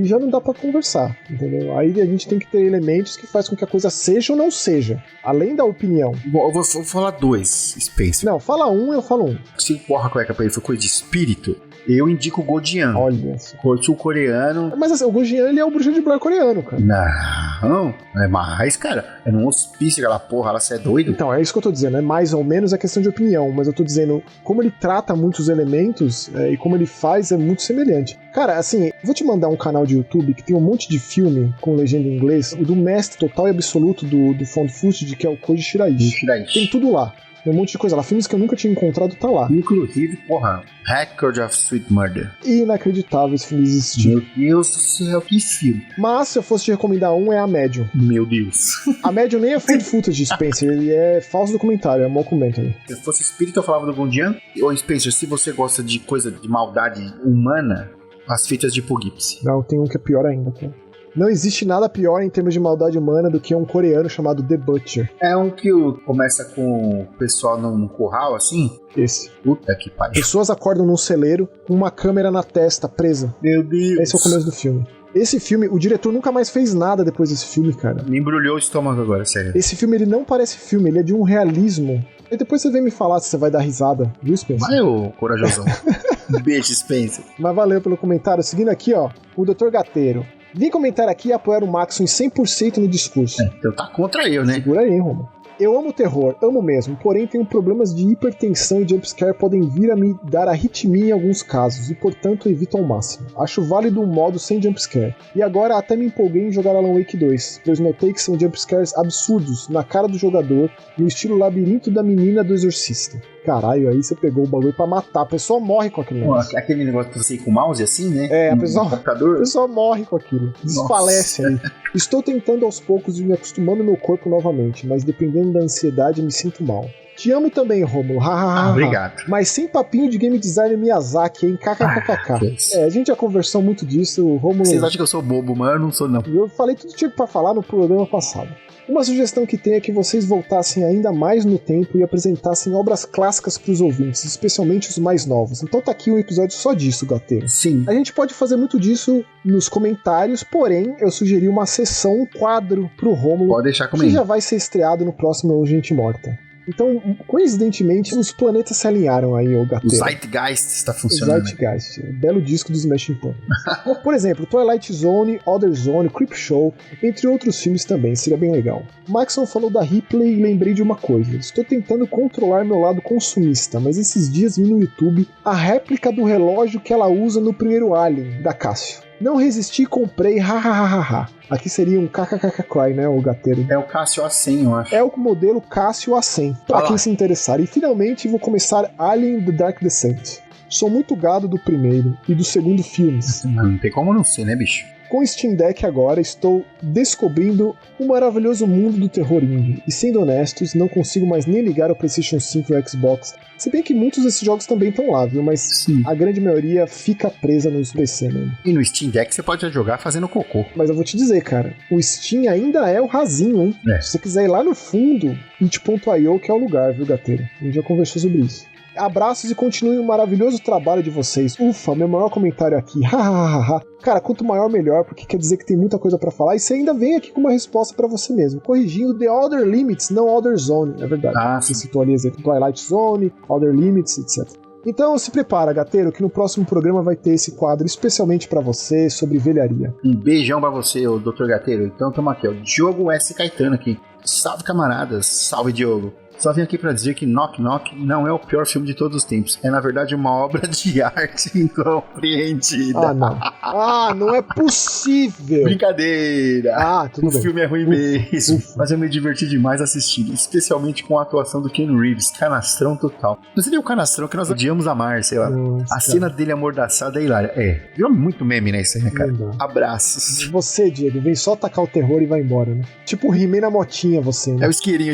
já não dá pra conversar, entendeu? Aí a gente tem que ter elementos que fazem com que a coisa seja ou não seja, além da opinião. Bom, eu vou falar dois, Spencer. Não, fala um, eu falo um. Se o borra-cueca pra ele foi coisa de espírito, eu indico o Godian. Olha. Sul-coreano. Mas assim, o Godian, ele é o Bruxa de Blair coreano, cara. Não é mais, cara. É num hospício aquela porra, você é doido? Então, é isso que eu tô dizendo, é mais ou menos a questão de opinião, mas eu tô dizendo, como ele trata muitos elementos e como ele faz é muito semelhante. Cara, assim, vou te mandar um canal de YouTube que tem um monte de filme com legenda em inglês, o do mestre total e absoluto do found footage, que é o Koji Shiraishi. Tem tudo lá. Tem um monte de coisa lá. Filmes que eu nunca tinha encontrado, tá lá. Inclusive, porra, Record of Sweet Murder. Inacreditável esse filme existir. Meu Deus do céu, que filme. Mas, se eu fosse te recomendar um, é A Medium. Meu Deus. A Medium nem é found footage, Spencer. Ele é falso documentário, é mockumentary. Se eu fosse espírito, eu falava do Gondian. Ou, Spencer, se você gosta de coisa de maldade humana, as fitas de Poughkeepsie. Não, tem um que é pior ainda, cara. Não existe nada pior em termos de maldade humana do que um coreano chamado The Butcher. É um que começa com o pessoal num curral, assim? Esse. Puta que pariu. Pessoas acordam num celeiro com uma câmera na testa, presa. Meu Deus. Esse é o começo do filme. Esse filme, o diretor nunca mais fez nada depois desse filme, cara. Me embrulhou o estômago agora, sério. Esse filme, ele não parece filme, ele é de um realismo. E depois você vem me falar se você vai dar risada, viu, Spencer? Vai, ô corajosão. Beijo, Spencer. Mas valeu pelo comentário. Seguindo aqui, ó, o Dr. Gateiro. Vim comentar aqui e apoiar o Maxon em 100% no discurso. Então tá contra eu, né? Segura aí, hein, Romulo. Eu amo terror, amo mesmo, porém tenho problemas de hipertensão e jumpscare podem vir a me dar arritmia em alguns casos, e portanto evito ao máximo. Acho válido um modo sem jumpscare. E agora até me empolguei em jogar Alan Wake 2, pois notei que são jumpscares absurdos, na cara do jogador, no estilo labirinto da menina do exorcista. Caralho, aí você pegou o bagulho pra matar, a pessoa morre com aquele negócio. Aquele negócio que você ia com o mouse assim, né? É, a pessoa morre com aquilo, desfalece aí. Estou tentando aos poucos e me acostumando ao meu corpo novamente, mas dependendo da ansiedade me sinto mal. Te amo também, Rômulo. Obrigado. Mas sem papinho de game designer Miyazaki, hein? KKKK. A gente já conversou muito disso, o Rômulo... Vocês acham que eu sou bobo, mas eu não sou, não. Eu falei tudo que tinha pra falar no programa passado. Uma sugestão que tenho é que vocês voltassem ainda mais no tempo e apresentassem obras clássicas pros ouvintes, especialmente os mais novos. Então tá aqui um episódio só disso, Gateiro. Sim. A gente pode fazer muito disso nos comentários, porém, eu sugeri uma sessão, um quadro pro Rômulo. Pode deixar comigo. Que já vai ser estreado no próximo Gente Morta. Então, coincidentemente, os planetas se alinharam aí, ô gateiro. O Zeitgeist está funcionando. O Zeitgeist, belo disco dos Smashing Pumpkins. Por exemplo, Twilight Zone, Other Zone, Creepshow, entre outros filmes também, seria bem legal. Maxon falou da Ripley e lembrei de uma coisa. Estou tentando controlar meu lado consumista, mas esses dias vi no YouTube a réplica do relógio que ela usa no primeiro Alien, da Casio. Não resisti e comprei, hahaha. Aqui seria um kkkk, né, o gateiro? É o Casio A100, eu acho. É o modelo Casio A100, pra quem se interessar. E finalmente vou começar Alien The Dark Descent. Sou muito gado do primeiro e do segundo filmes. Não tem como não ser, né, bicho? Com o Steam Deck agora, estou descobrindo o maravilhoso mundo do terror indie. E sendo honestos, não consigo mais nem ligar ao PlayStation 5 e ao Xbox. Se bem que muitos desses jogos também estão lá, viu? Mas sim, a grande maioria fica presa nos PC mesmo. E no Steam Deck você pode jogar fazendo cocô. Mas eu vou te dizer, cara, o Steam ainda é o rasinho, hein? Se você quiser ir lá no fundo, it.io que é o lugar, viu, gateiro? A gente já conversou sobre isso. Abraços e continuem o maravilhoso trabalho de vocês. Ufa, meu maior comentário aqui. Hahaha. Cara, quanto maior, melhor, porque quer dizer que tem muita coisa pra falar. E você ainda vem aqui com uma resposta pra você mesmo, corrigindo The Other Limits, não Other Zone. É verdade. Você citou ali exemplo Twilight Zone, Other Limits, etc. Então se prepara, gateiro, que no próximo programa vai ter esse quadro especialmente pra você sobre velharia. Um beijão pra você, ô Dr. Gateiro. Então tamo aqui, ó. Diogo S. Caetano aqui. Salve, camaradas. Salve, Diogo. Só vim aqui pra dizer que Knock Knock não é o pior filme de todos os tempos. É, na verdade, uma obra de arte incompreendida. Ah, não. Ah, não é possível. Brincadeira. Ah, tudo bem. O filme é ruim mesmo. Mas eu me diverti demais assistindo. Especialmente com a atuação do Ken Reeves. Canastrão total. Não seria o canastrão que nós odiamos amar, sei lá. Nossa, a cena dele amordaçada é hilária. Virou muito meme, né, isso aí, né, cara? Abraços. Você, Diego, vem só tacar o terror e vai embora, né? Tipo o He-Man na motinha, você, né? É o isqueirinho.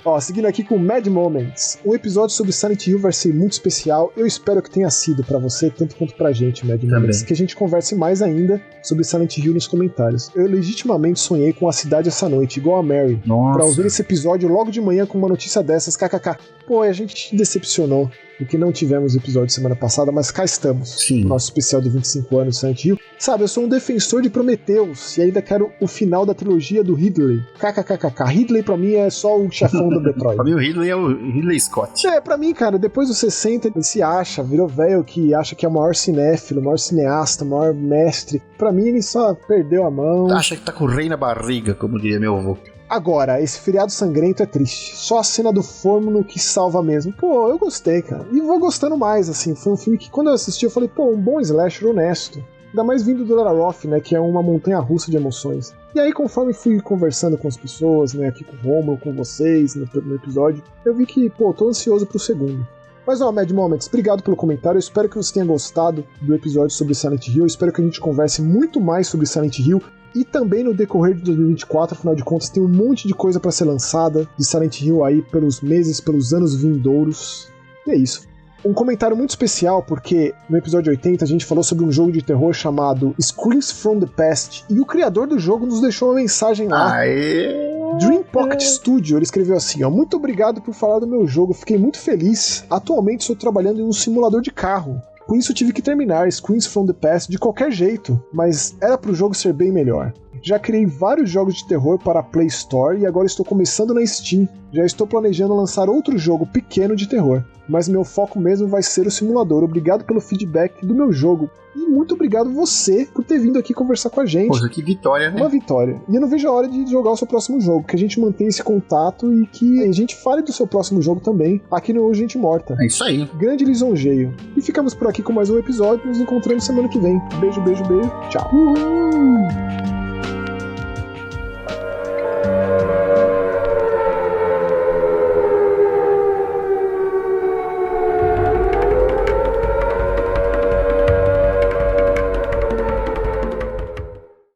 Ó, seguindo aqui com Mad Moments. Um episódio sobre Silent Hill vai ser muito especial. Eu espero que tenha sido pra você, tanto quanto pra gente, Mad Moments. Que a gente converse mais ainda sobre Silent Hill nos comentários. Eu legitimamente sonhei com a cidade essa noite, igual a Mary. Nossa. Pra ouvir esse episódio logo de manhã com uma notícia dessas, kkk. Pô, a gente te decepcionou, porque não tivemos episódio semana passada, mas cá estamos. Sim. Nosso especial de 25 anos de Silent Hill. Sabe, eu sou um defensor de Prometheus e ainda quero o final da trilogia do Ridley. KKKK. Ridley pra mim é só o chefão do Detroit. Pra mim o Ridley é o Ridley Scott. Pra mim, cara, depois dos 60 ele se acha, virou velho que acha que é o maior cinéfilo, o maior cineasta, o maior mestre. Pra mim ele só perdeu a mão. Acha que tá com o rei na barriga, como diria meu avô. Agora, esse feriado sangrento é triste. Só a cena do forno que salva mesmo. Pô, eu gostei, cara. E vou gostando mais, assim. Foi um filme que, quando eu assisti, eu falei, pô, um bom slasher honesto. Ainda mais vindo do Lara Croft, né, que é uma montanha-russa de emoções. E aí, conforme fui conversando com as pessoas, né, aqui com o Romulo, com vocês, no episódio, eu vi que, pô, tô ansioso pro segundo. Mas, ó, Mad Moments, obrigado pelo comentário. Eu espero que você tenha gostado do episódio sobre Silent Hill. Eu espero que a gente converse muito mais sobre Silent Hill. E também no decorrer de 2024, afinal de contas, tem um monte de coisa pra ser lançada de Silent Hill aí pelos meses, pelos anos vindouros. E é isso. Um comentário muito especial, porque no episódio 80 a gente falou sobre um jogo de terror chamado Screams from the Past, e o criador do jogo nos deixou uma mensagem lá. Dream Pocket Studio, ele escreveu assim, ó: muito obrigado por falar do meu jogo, fiquei muito feliz. Atualmente estou trabalhando em um simulador de carro. Por isso tive que terminar Screams from the Past de qualquer jeito, mas era pro jogo ser bem melhor. Já criei vários jogos de terror para a Play Store e agora estou começando na Steam. Já estou planejando lançar outro jogo pequeno de terror, mas meu foco mesmo vai ser o simulador. Obrigado pelo feedback do meu jogo. E muito obrigado você por ter vindo aqui conversar com a gente. Poxa, que vitória, né? Uma vitória. E eu não vejo a hora de jogar o seu próximo jogo, que a gente mantenha esse contato e que a gente fale do seu próximo jogo também, aqui no Gente Morta. É isso aí. Grande lisonjeio. E ficamos por aqui com mais um episódio. Nos encontramos semana que vem. Beijo, beijo, beijo. Tchau. Uhul.